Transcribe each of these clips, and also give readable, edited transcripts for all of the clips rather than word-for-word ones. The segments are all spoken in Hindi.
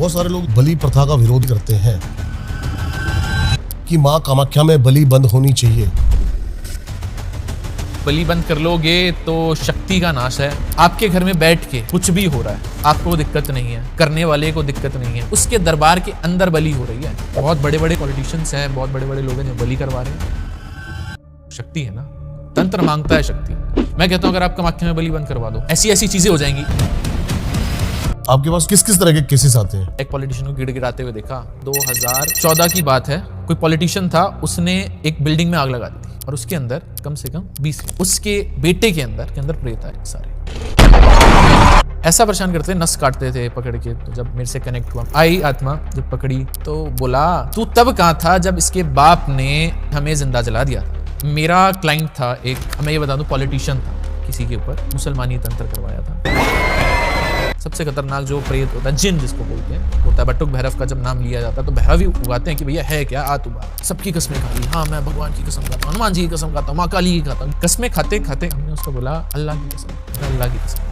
बहुत सारे लोग बलि प्रथा का विरोध करते हैं कि माँ कामाख्या में बलि बंद होनी चाहिए। बलि बंद कर लोगे तो शक्ति का नाश है। आपके घर में बैठ के कुछ भी हो रहा है, आपको दिक्कत नहीं है, करने वाले को दिक्कत नहीं है, उसके दरबार के अंदर बलि हो रही है। बहुत बड़े बड़े पॉलिटिशियंस हैं, बहुत बड़े बड़े लोग हैं जो बलि करवा रहे हैं। शक्ति है ना, तंत्र मांगता है शक्ति। मैं कहता हूं अगर आप कामाख्या में बलि बंद करवा दो, ऐसी ऐसी चीजें हो जाएंगी। आपके पास किस किस तरह के केसेस आते हैं? एक पॉलिटिशियन को गिड़गिड़ाते हुए देखा। 2014 की बात है, कोई पॉलिटिशियन था, उसने एक बिल्डिंग में आग लगा दी थी और उसके अंदर कम से कम 20 उसके बेटे के अंदर प्रेत आए सारे। ऐसा परेशान करते, नस काटते थे पकड़ के। तो जब मेरे से कनेक्ट हुआ, आई आत्मा जब पकड़ी तो बोला तू तब कहाँ था जब इसके बाप ने हमें जिंदा जला दिया। मेरा क्लाइंट था एक, मैं ये बता दूं, पॉलिटिशियन था, किसी के ऊपर मुसलमानी तंत्र करवाया था। सबसे खतरनाक जो प्रेत होता है, जिन जिसको बोलते हैं, होता है। बटुक भैरव का जब नाम लिया जाता है तो भैरव ही उगाते हैं कि भैया है क्या, आ तू बात। सबकी कसमें खा ली। हाँ मैं भगवान की कसम खाता हूँ, हनुमान जी की कसम खाता हूँ, माँ काली की खाता हूँ। कसमें खाते खाते हमने उसको बोला अल्लाह की कसम, अल्लाह की कसम।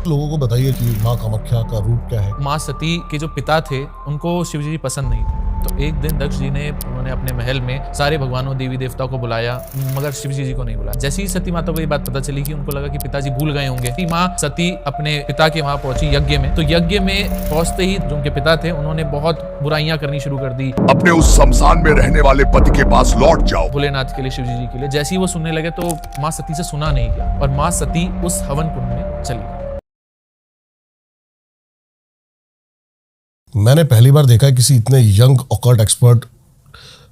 लोगों को बताइए कि माँ कामाख्या का रूप क्या है। माँ सती के जो पिता थे उनको शिवजी जी पसंद नहीं थे। तो एक दिन दक्ष जी ने, उन्होंने अपने महल में सारे भगवानों देवी देवताओं को बुलाया, मगर शिवजी जी को नहीं बुलाया। जैसे ही सती माता को ये बात पता चली कि उनको लगा कि पिताजी भूल गए होंगे, माँ सती अपने पिता के वहां पहुंची यज्ञ में। तो यज्ञ में पहुंचते ही जो उनके पिता थे उन्होंने बहुत बुराइयां करनी शुरू कर दी। अपने उस शमशान में रहने वाले पति के पास लौट जाओ, भोलेनाथ के लिए, शिवजी जी के लिए। जैसे ही वो सुनने लगे तो माँ सती से सुना नहीं गया और माँ सती उस हवन कुंड में चली गई। मैंने पहली बार देखा है किसी इतने यंग ऑकल्ट एक्सपर्ट।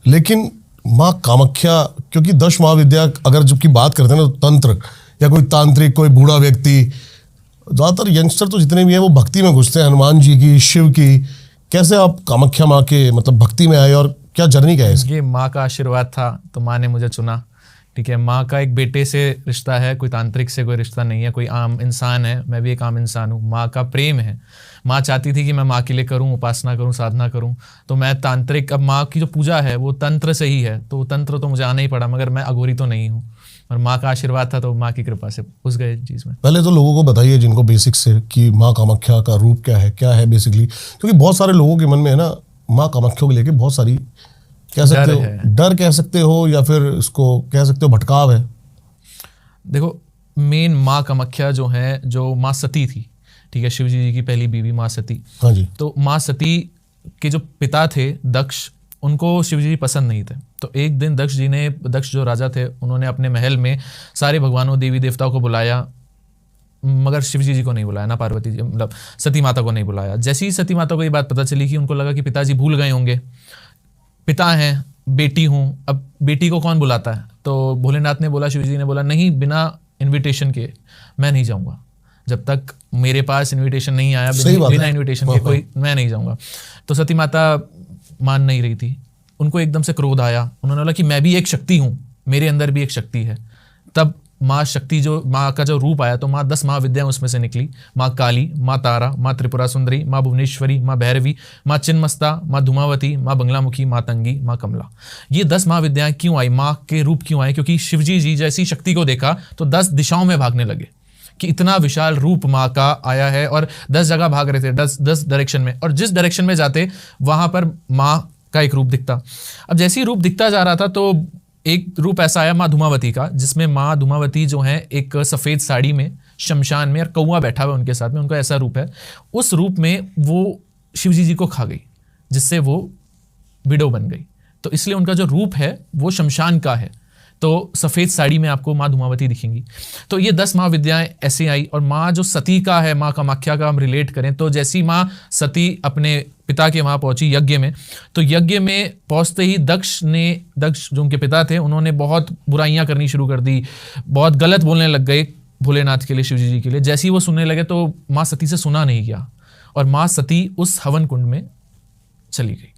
लेकिन माँ कामाख्या, क्योंकि 10 महाविद्या अगर जबकि बात करते हैं ना, तो तंत्र या कोई तांत्रिक, कोई बूढ़ा व्यक्ति, ज़्यादातर यंगस्टर तो जितने भी हैं वो भक्ति में घुसते हैं, हनुमान जी की, शिव की। कैसे आप कामाख्या माँ के मतलब भक्ति में आए और क्या जर्नी क्या है इसकी? ये माँ का आशीर्वाद था तो माँ ने मुझे चुना। ठीक है, माँ का एक बेटे से रिश्ता है, कोई तांत्रिक से कोई रिश्ता नहीं है, कोई आम इंसान है, मैं भी एक आम इंसान हूँ। माँ का प्रेम है। माँ चाहती थी कि मैं माँ के लिए करूँ, उपासना करूँ, साधना करूँ। तो मैं तांत्रिक, अब माँ की जो पूजा है वो तंत्र से ही है, तो तंत्र तो मुझे आना ही पड़ा, मगर मैं अघोरी तो नहीं हूँ। और माँ का आशीर्वाद था तो माँ की कृपा से घुस गए चीज़ में। पहले तो लोगों को बताइए जिनको बेसिक से कि माँ कामाख्या का रूप क्या है बेसिकली, क्योंकि बहुत सारे लोगों के मन में है ना माँ कामाख्या को लेके बहुत सारी, कह सकते हो डर, कह सकते हो, या फिर इसको कह सकते हो भटकाव है। देखो, मेन माँ कामाख्या जो है, जो माँ सती थी, ठीक है, शिवजी जी की पहली बीवी माँ सती। हाँ जी। तो माँ सती के जो पिता थे दक्ष, उनको शिवजी जी पसंद नहीं थे। तो एक दिन दक्ष जो राजा थे, उन्होंने अपने महल में सारे भगवानों देवी देवताओं को बुलाया, मगर शिवजी जी को नहीं बुलाया, ना पार्वती जी, मतलब सती माता को नहीं बुलाया। जैसे ही सती माता को ये बात पता चली कि उनको लगा कि पिताजी भूल गए होंगे, पिता हैं, बेटी हूँ, अब बेटी को कौन बुलाता है। तो भोलेनाथ ने बोला, शिवजी ने बोला, नहीं, बिना इन्विटेशन के मैं नहीं जाऊँगा, जब तक मेरे पास इन्विटेशन नहीं आया, बिना इन्विटेशन के कोई, मैं नहीं जाऊँगा। तो सती माता मान नहीं रही थी, उनको एकदम से क्रोध आया। उन्होंने बोला कि मैं भी एक शक्ति हूँ, मेरे अंदर भी एक शक्ति है। तब माँ शक्ति, जो माँ का जो रूप आया, तो माँ 10 महाविद्याएं उसमें से निकली। माँ काली, माँ तारा, माँ त्रिपुरा सुंदरी, माँ भुवनेश्वरी, माँ भैरवी, माँ चिन्मस्ता, माँ धूमावती, माँ बंगलामुखी, माँ तंगी, माँ कमला। ये 10 महाविद्याएं क्यों आई, माँ के रूप क्यों आए? क्योंकि शिवजी जी जैसी शक्ति को देखा तो 10 दिशाओं में भागने लगे कि इतना विशाल रूप माँ का आया है, और 10 जगह भाग रहे थे, 10 डायरेक्शन में, और जिस डायरेक्शन में जाते वहां पर माँ का एक रूप दिखता। अब जैसे ही रूप दिखता जा रहा था तो एक रूप ऐसा आया माँ धूमावती का, जिसमें माँ धूमावती जो है एक सफ़ेद साड़ी में शमशान में, और कौआ बैठा हुआ उनके साथ में, उनका ऐसा रूप है। उस रूप में वो शिवजी जी को खा गई, जिससे वो विडो बन गई। तो इसलिए उनका जो रूप है वो शमशान का है। तो सफ़ेद साड़ी में आपको माँ धूमावती दिखेंगी। तो ये 10 महाविद्याएं ऐसे आई। और माँ जो सती का है, माँ कामाख्या का हम रिलेट करें तो जैसी माँ सती अपने पिता के वहाँ पहुँची यज्ञ में, तो यज्ञ में पहुँचते ही दक्ष जो उनके पिता थे, उन्होंने बहुत बुराइयाँ करनी शुरू कर दी, बहुत गलत बोलने लग गए भोलेनाथ के लिए, शिवजी जी के लिए। जैसे ही वो सुनने लगे तो माँ सती से सुना नहीं गया और माँ सती उस हवन कुंड में चली गई।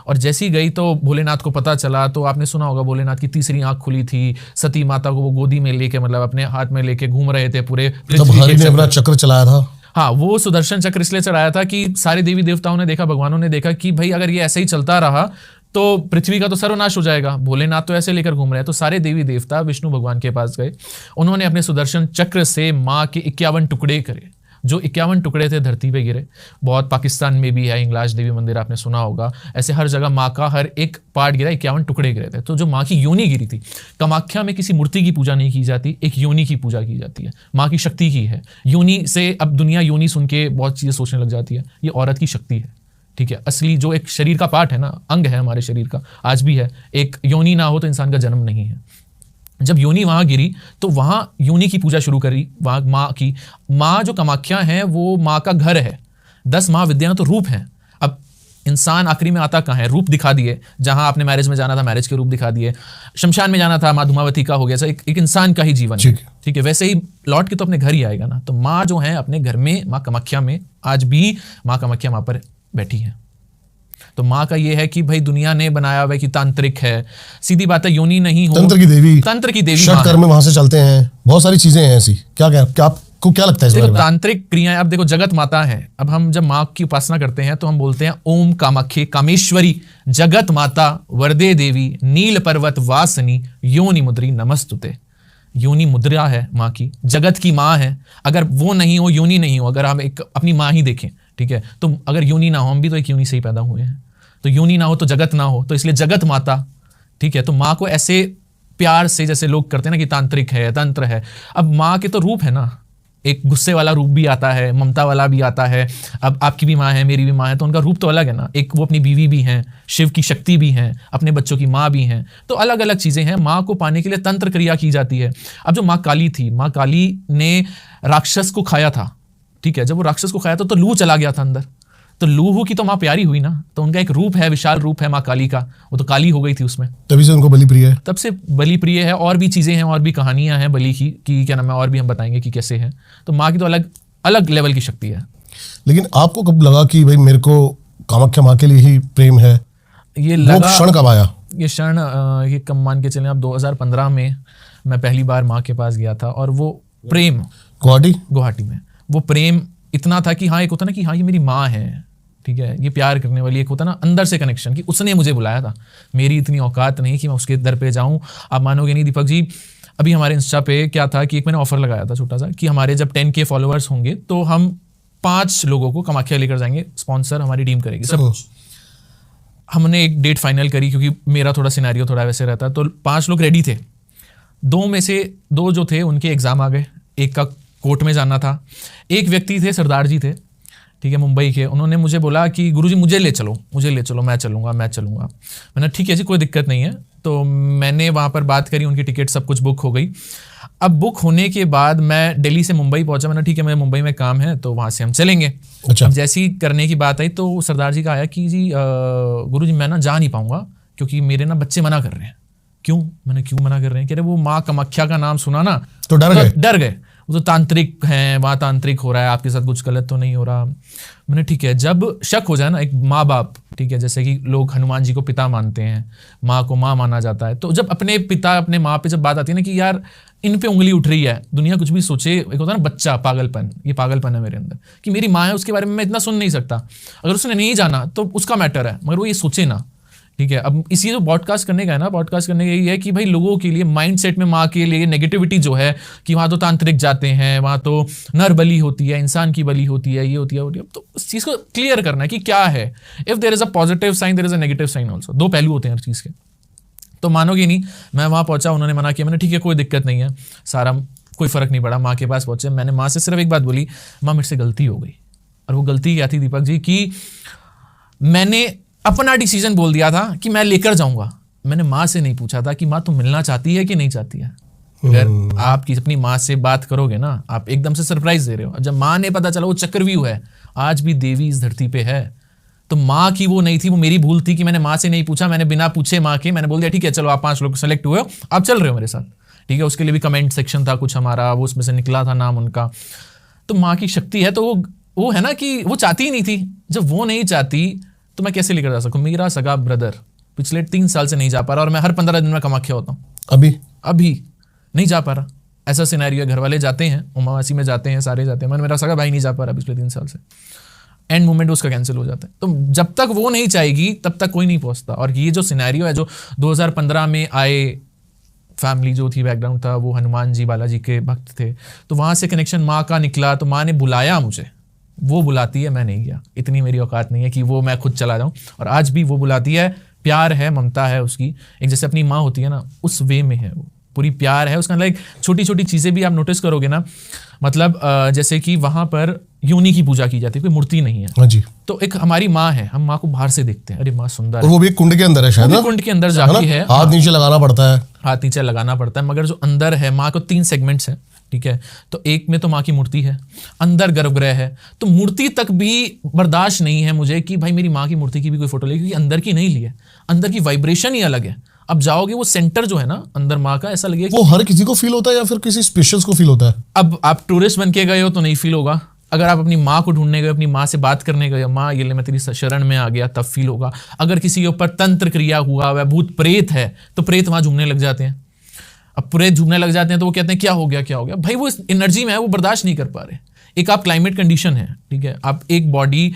और जैसी गई तो भोलेनाथ को पता चला, तो आपने सुना होगा भोलेनाथ की तीसरी आंख खुली थी, सती माता को वो गोदी में लेके, मतलब अपने हाथ में लेके घूम रहे थे पूरे पृथ्वी ने अपना चक्र चलाया था। हाँ, वो सुदर्शन चक्र इसलिए चढ़ाया था कि सारे देवी देवताओं ने देखा, भगवानों ने देखा कि भाई अगर ये ऐसे ही चलता रहा तो पृथ्वी का तो सर्वनाश हो जाएगा। भोलेनाथ तो ऐसे लेकर घूम रहे हैं। तो सारे देवी देवता विष्णु भगवान के पास गए, उन्होंने अपने सुदर्शन चक्र से माँ के 51 टुकड़े करे, जो 51 टुकड़े थे धरती पे गिरे। बहुत पाकिस्तान में भी है हिंगलाज देवी मंदिर, आपने सुना होगा, ऐसे हर जगह माँ का हर एक पार्ट गिरा, 51 टुकड़े गिरे थे। तो जो माँ की योनि गिरी थी, कामाख्या में किसी मूर्ति की पूजा नहीं की जाती, एक योनि की पूजा की जाती है, माँ की शक्ति की है। योनि से अब दुनिया योनि सुन के बहुत चीज़ें सोचने लग जाती है, ये औरत की शक्ति है, ठीक है। असली जो एक शरीर का पार्ट है ना, अंग है हमारे शरीर का, आज भी है। एक योनि ना हो तो इंसान का जन्म नहीं है। जब योनि वहां गिरी तो वहां योनि की पूजा शुरू करी, वहां माँ की। माँ जो कामाख्या है वो माँ का घर है। 10 महाविद्याएं तो रूप हैं। अब इंसान आखिरी में आता कहाँ है? रूप दिखा दिए। जहां आपने मैरिज में जाना था, मैरिज के रूप दिखा दिए। शमशान में जाना था, माँ धूमावती का हो गया। एक इंसान का ही जीवन है, ठीक है। वैसे ही लौट के तो अपने घर ही आएगा ना। तो माँ जो है अपने घर में, माँ कामाख्या में, आज भी माँ कामाख्या वहां पर बैठी है। तो माँ का ये है कि भाई दुनिया ने बनाया हुआ है कि तांत्रिक है, सीधी बात है, योनि नहीं हो, तंत्र की देवी, तंत्र की देवी, षट कर्म वहां से चलते हैं, बहुत सारी चीजें हैं ऐसी। आपको क्या लगता है इस बारे देखो में? तांत्रिक क्रियाएं, अब देखो जगत माता है। अब हम जब माँ की उपासना करते हैं तो हम बोलते हैं ओम कामाख्ये कामेश्वरी जगत माता वरदे देवी नील पर्वत वासनी योनि मुद्री नमस्तुते। योनि मुद्रा है माँ की, जगत की माँ है। अगर वो नहीं हो, योनि नहीं हो, अगर हम एक अपनी माँ ही देखें, ठीक है, तो अगर योनि ना हो, हम भी तो एक योनि से ही पैदा हुए हैं, तो योनि ना हो तो जगत ना हो, तो इसलिए जगत माता, ठीक है। तो माँ को ऐसे प्यार से जैसे लोग करते हैं ना कि तांत्रिक है, तंत्र है। अब माँ के तो रूप है ना, एक गुस्से वाला रूप भी आता है, ममता वाला भी आता है। अब आपकी भी माँ है, मेरी भी माँ है, तो उनका रूप तो अलग है ना। एक वो अपनी बीवी भी हैं, शिव की शक्ति भी हैं, अपने बच्चों की माँ भी हैं, तो अलग अलग चीज़ें हैं। माँ को पाने के लिए तंत्र क्रिया की जाती है। अब जो माँ काली थी, माँ काली ने राक्षस को खाया था, ठीक है। जब वो राक्षस को खाया था तो लू चला गया था अंदर, तो लूहू की तो माँ प्यारी हुई ना, तो उनका एक रूप है, विशाल रूप है माँ काली का, वो तो काली हो गई थी उसमें, तभी से उनको बलि प्रिय है। तब से बलि प्रिय है। और भी चीज़ें हैं, और भी कहानियां हैं बलि की, कि क्या नाम है, और भी हम बताएंगे कि कैसे है। तो माँ की तो अलग अलग लेवल की शक्ति है। लेकिन आपको कब लगा कि भाई मेरे को कामाख्या माँ के लिए ही प्रेम है? ये वो लगा, क्षण कब आया? ये क्षण ये कम मान के चलें आप 2015 में मैं पहली बार माँ के पास गया था, और वो प्रेम गुवाहाटी में, वो प्रेम इतना था कि हाँ, एक होता ना कि हाँ ये मेरी माँ है, ठीक है, ये प्यार करने वाली, एक होता ना अंदर से कनेक्शन कि उसने मुझे बुलाया था। मेरी इतनी औकात नहीं कि मैं उसके दर पे जाऊं। आप मानोगे नहीं दीपक जी, अभी हमारे इंस्टा पे क्या था कि एक मैंने ऑफर लगाया था छोटा सा, कि हमारे जब 10K फॉलोअर्स होंगे तो हम 5 लोगों को कामाख्या लेकर जाएंगे, स्पॉन्सर हमारी टीम करेगी सब कुछ। हमने एक डेट फाइनल करी, क्योंकि मेरा थोड़ा सिनेरियो थोड़ा वैसे रहता, तो 5 लोग रेडी थे। 2 में से 2 जो थे उनके एग्जाम आ गए, एक का कोर्ट में जाना था। एक व्यक्ति थे, सरदार जी थे, ठीक है, मुंबई के। उन्होंने मुझे बोला कि गुरुजी मुझे ले चलो, मैं चलूँगा। मैंने ठीक है जी, कोई दिक्कत नहीं है। तो मैंने वहाँ पर बात करी, उनकी टिकट सब कुछ बुक हो गई। अब बुक होने के बाद मैं दिल्ली से मुंबई पहुंचा। मैंने ठीक है, मेरे मुंबई में काम है तो वहाँ से हम चलेंगे। अच्छा। अब जैसी करने की बात आई तो सरदार जी का आया कि जी गुरुजी मैं ना जा नहीं पाऊँगा, क्योंकि मेरे ना बच्चे मना कर रहे हैं। क्यों? मैंने क्यों मना कर रहे हैं? कह रहे वो माँ कामाख्या का नाम सुना ना तो डर गए। वो तो तांत्रिक हैं, वहाँ तांत्रिक हो रहा है, आपके साथ कुछ गलत तो नहीं हो रहा। मैंने ठीक है, जब शक हो जाए ना, एक माँ बाप, ठीक है, जैसे कि लोग हनुमान जी को पिता मानते हैं, माँ को माँ माना जाता है, तो जब अपने पिता अपने माँ पे जब बात आती है ना कि यार इन पे उंगली उठ रही है, दुनिया कुछ भी सोचे, एक होता है ना बच्चा पागलपन, ये पागलपन है मेरे अंदर कि मेरी माँ है, उसके बारे में मैं इतना सुन नहीं सकता। अगर उसने नहीं जाना तो उसका मैटर है, मगर वो ये सोचे ना, ठीक है। अब इसी जो पॉडकास्ट करने का है ना, पॉडकास्ट करने का यही है कि भाई लोगों के लिए माइंडसेट में माँ के लिए नेगेटिविटी जो है कि वहाँ तो तांत्रिक जाते हैं, वहाँ तो नर बलि होती है, इंसान की बलि होती है, ये होती है, तो उस चीज़ को क्लियर करना है कि क्या है। If there is a positive sign, there is a negative sign also. 2 पहलू होते हैं हर चीज़ के। तो मानोगे नहीं, मैं वहाँ पहुँचा, उन्होंने मना किया। मैंने ठीक है, कोई दिक्कत नहीं है, सारा कोई फ़र्क नहीं पड़ा। माँ के पास पहुँचे, मैंने माँ से सिर्फ एक बात बोली, माँ मेरे से गलती हो गई। और वो गलती क्या थी दीपक जी, कि मैंने अपना डिसीजन बोल दिया था कि मैं लेकर जाऊंगा। मैंने माँ से नहीं पूछा था कि माँ तुम मिलना चाहती है कि नहीं चाहती है। अगर आप अपनी माँ से बात करोगे ना, आप एकदम से सरप्राइज दे रहे हो। जब माँ ने पता चला वो चक्रव्यूह है, आज भी देवी इस धरती पे है, तो माँ की वो नहीं थी, वो मेरी भूल थी कि मैंने माँ से नहीं पूछा। मैंने बिना पूछे माँ के मैंने बोल दिया ठीक है चलो आप 5 लोग सेलेक्ट हुए हो, आप चल रहे हो मेरे साथ, ठीक है। उसके लिए भी कमेंट सेक्शन था कुछ हमारा, वो उसमें से निकला था नाम उनका। तो माँ की शक्ति है, तो वो है ना कि वो चाहती ही नहीं थी। जब वो नहीं चाहती तो मैं कैसे लेकर जा सकूँ? मेरा सगा ब्रदर पिछले 3 साल से नहीं जा पा रहा, और मैं हर 15 दिन में कामाख्या होता हूँ, अभी नहीं जा पा रहा। ऐसा सिनेरियो, घर वाले जाते हैं, उमावासी में जाते हैं, सारे जाते हैं, मेरा सगा भाई नहीं जा पा रहा पिछले 3 साल से। एंड मोमेंट उसका कैंसिल हो जाता है। तो जब तक वो नहीं चाहेगी तब तक कोई नहीं पहुंचता। और ये जो सिनेरियो है जो 2015 में आए फैमिली जो थी, बैकग्राउंड था, वो हनुमान जी बालाजी के भक्त थे, तो वहाँ से कनेक्शन माँ का निकला। तो माँ ने बुलाया मुझे, वो बुलाती है, मैं नहीं गया, इतनी मेरी औकात नहीं है कि वो मैं खुद चला जाऊँ। और आज भी वो बुलाती है, प्यार है, ममता है उसकी, एक जैसे अपनी माँ होती है ना, उस वे में है वो, पूरी प्यार है उसका। लाइक छोटी छोटी चीज़ें भी आप नोटिस करोगे ना, मतलब जैसे कि वहाँ पर योनि की पूजा की जाती है, कोई मूर्ति नहीं है। हाँ जी। तो एक हमारी माँ है, हम माँ को बाहर से देखते हैं, अरे माँ सुंदर और है, वो भी एक कुंड के अंदर है शायद ना? कुंड के अंदर जाती है, हाथ नीचे लगाना पड़ता है, हाथ नीचे लगाना पड़ता है। मगर जो अंदर है, माँ को 3 सेगमेंट्स हैं, ठीक है। तो एक में तो माँ की मूर्ति है, अंदर गर्भगृह है, तो मूर्ति तक भी बर्दाश्त नहीं है मुझे कि भाई मेरी माँ की मूर्ति की भी कोई फोटो ले, क्योंकि अंदर की नहीं ली है, अंदर की वाइब्रेशन ही अलग है। अब जाओगे वो सेंटर जो है ना अंदर माँ का, ऐसा लगेगा वो हर किसी को फील होता है या फिर किसी स्पेशल्स को फील होता है? अब आप टूरिस्ट बन के गए हो तो नहीं फील होगा, अगर आप अपनी माँ को ढूंढने गए, अपनी माँ से बात करने गए, माँ ये ले मैं तेरी शरण में आ गया, तब फील होगा। अगर किसी के ऊपर तंत्र क्रिया हुआ, वह भूत प्रेत है, तो प्रेत वहां झूमने लग जाते हैं। अब प्रेत झूमने लग जाते हैं तो वो कहते हैं क्या हो गया, क्या हो गया? भाई वो इस एनर्जी में है, वो बर्दाश्त नहीं कर पा रहे। एक आप क्लाइमेट कंडीशन है, ठीक है, आप एक बॉडी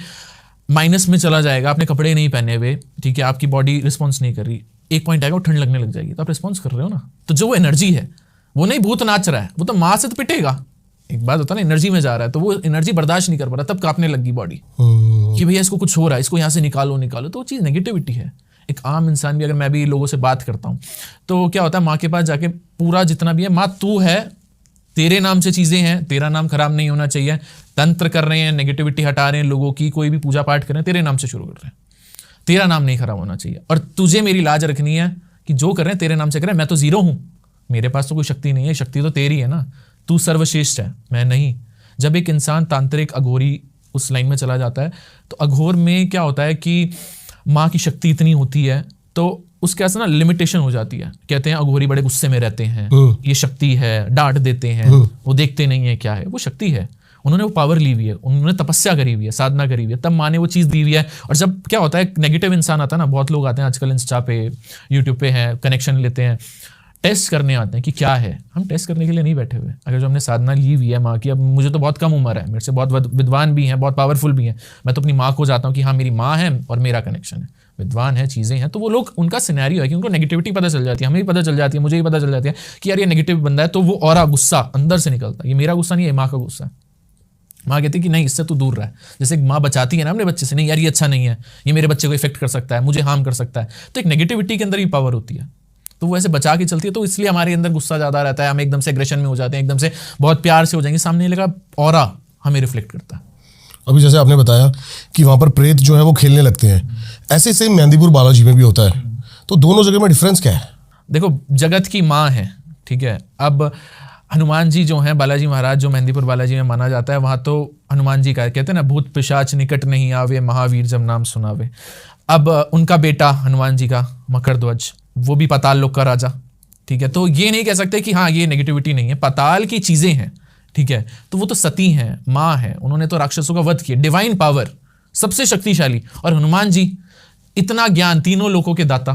माइनस में चला जाएगा, आपने कपड़े नहीं पहने हुए, ठीक है, आपकी बॉडी रिस्पॉन्स नहीं कर रही, एक पॉइंट आएगा वो ठंड लगने लग जाएगी, तो आप रिस्पॉन्स कर रहे हो ना। तो जो वो एनर्जी है वो नहीं भूत नाच रहा है, वो तो माँ से तो पिटेगा। एक बात होता है ना, एनर्जी में जा रहा है, तो वो एनर्जी बर्दाश्त नहीं कर पा रहा, तब कांपने लगी बॉडी कि भैया इसको कुछ हो रहा है, इसको यहाँ से निकालो निकालो। तो वो चीज़ नेगेटिविटी है। एक आम इंसान भी, अगर मैं भी लोगों से बात करता हूँ तो क्या होता है, माँ के पास जाके पूरा जितना भी है, माँ तू है, तेरे नाम से चीज़ें हैं, तेरा नाम खराब नहीं होना चाहिए। तंत्र कर रहे हैं, नेगेटिविटी हटा रहे हैं लोगों की, कोई भी पूजा पाठ कर रहे हैं, तेरे नाम से शुरू कर रहे हैं, तेरा नाम नहीं खराब होना चाहिए। और तुझे मेरी लाज रखनी है कि जो कर रहे हैं तेरे नाम से कर रहे हैं, मैं तो जीरो हूँ, मेरे पास तो कोई शक्ति नहीं है, शक्ति तो तेरी है ना, तू सर्वश्रेष्ठ है, मैं नहीं। जब एक इंसान तांत्रिक अघोरी उस लाइन में चला जाता है, तो अघोर में क्या होता है कि माँ की शक्ति इतनी होती है, तो उसके ऐसा ना लिमिटेशन हो जाती है। कहते हैं अघोरी बड़े गुस्से में रहते हैं, ये शक्ति है, डांट देते हैं, वो देखते नहीं है क्या है, वो शक्ति है, उन्होंने वो पावर ली हुई है, उन्होंने तपस्या करी हुई है, साधना करी हुई है, तब माँ ने वो चीज़ दी हुई है। और जब क्या होता है, नेगेटिव इंसान आता है ना, बहुत लोग आते हैं आजकल इंस्टा पे, यूट्यूब पे हैं, कनेक्शन लेते हैं, टेस्ट करने आते हैं कि क्या है। हम टेस्ट करने के लिए नहीं बैठे हुए। अगर जो हमने साधना ली हुई है माँ की, अब मुझे तो बहुत कम उम्र है, मेरे से बहुत विद्वान भी हैं, बहुत पावरफुल भी हैं, मैं तो अपनी माँ को जाता हूँ कि हाँ मेरी माँ है और मेरा कनेक्शन है, विद्वान है, चीज़ें हैं, तो वो लोग, उनका सिनेरियो है कि उनको नेगेटिविटी पता चल जाती है, हमें भी पता चल जाती है, मुझे भी पता चल जाती है कि यार ये नेगेटिव बंदा है, तो वो और गुस्सा अंदर से निकलता है। ये मेरा गुस्सा नहीं है, माँ का गुस्सा है। माँ कहती है कि नहीं, इससे तू दूर रहा है। जैसे माँ बचाती है ना अपने बच्चे से, नहीं यार ये अच्छा नहीं है, ये मेरे बच्चे को इफेक्ट कर सकता है, मुझे हार्म कर सकता है। तो एक नेगेटिविटी के अंदर ही पावर होती है, तो वो ऐसे बचा के चलती है। तो इसलिए हमारे अंदर गुस्सा ज़्यादा रहता है, हम एकदम से एग्रेशन में हो जाते हैं, एकदम से बहुत प्यार से हो जाएंगे, सामने लगा ऑरा हमें रिफ्लेक्ट करता है। अभी जैसे आपने बताया कि वहाँ पर प्रेत जो है वो खेलने लगते हैं, ऐसे सेम मेहंदीपुर बालाजी में भी होता है, तो दोनों जगह में डिफरेंस क्या है? देखो, जगत की माँ है, ठीक है। अब हनुमान जी जो हैं, बालाजी महाराज जो मेहंदीपुर बालाजी में माना जाता है, वहाँ तो हनुमान जी का कहते हैं ना, भूत पिशाच निकट नहीं आवे, महावीर जब नाम सुनावे। अब उनका बेटा हनुमान जी का मकरध्वज, वो भी पाताल लोक का राजा, ठीक है। तो ये नहीं कह सकते कि हाँ ये नेगेटिविटी नहीं है, पाताल की चीज़ें हैं, ठीक है। तो वो तो सती हैं, माँ है, उन्होंने तो राक्षसों का वध किया, डिवाइन पावर, सबसे शक्तिशाली। और हनुमान जी इतना ज्ञान, तीनों लोकों के दाता,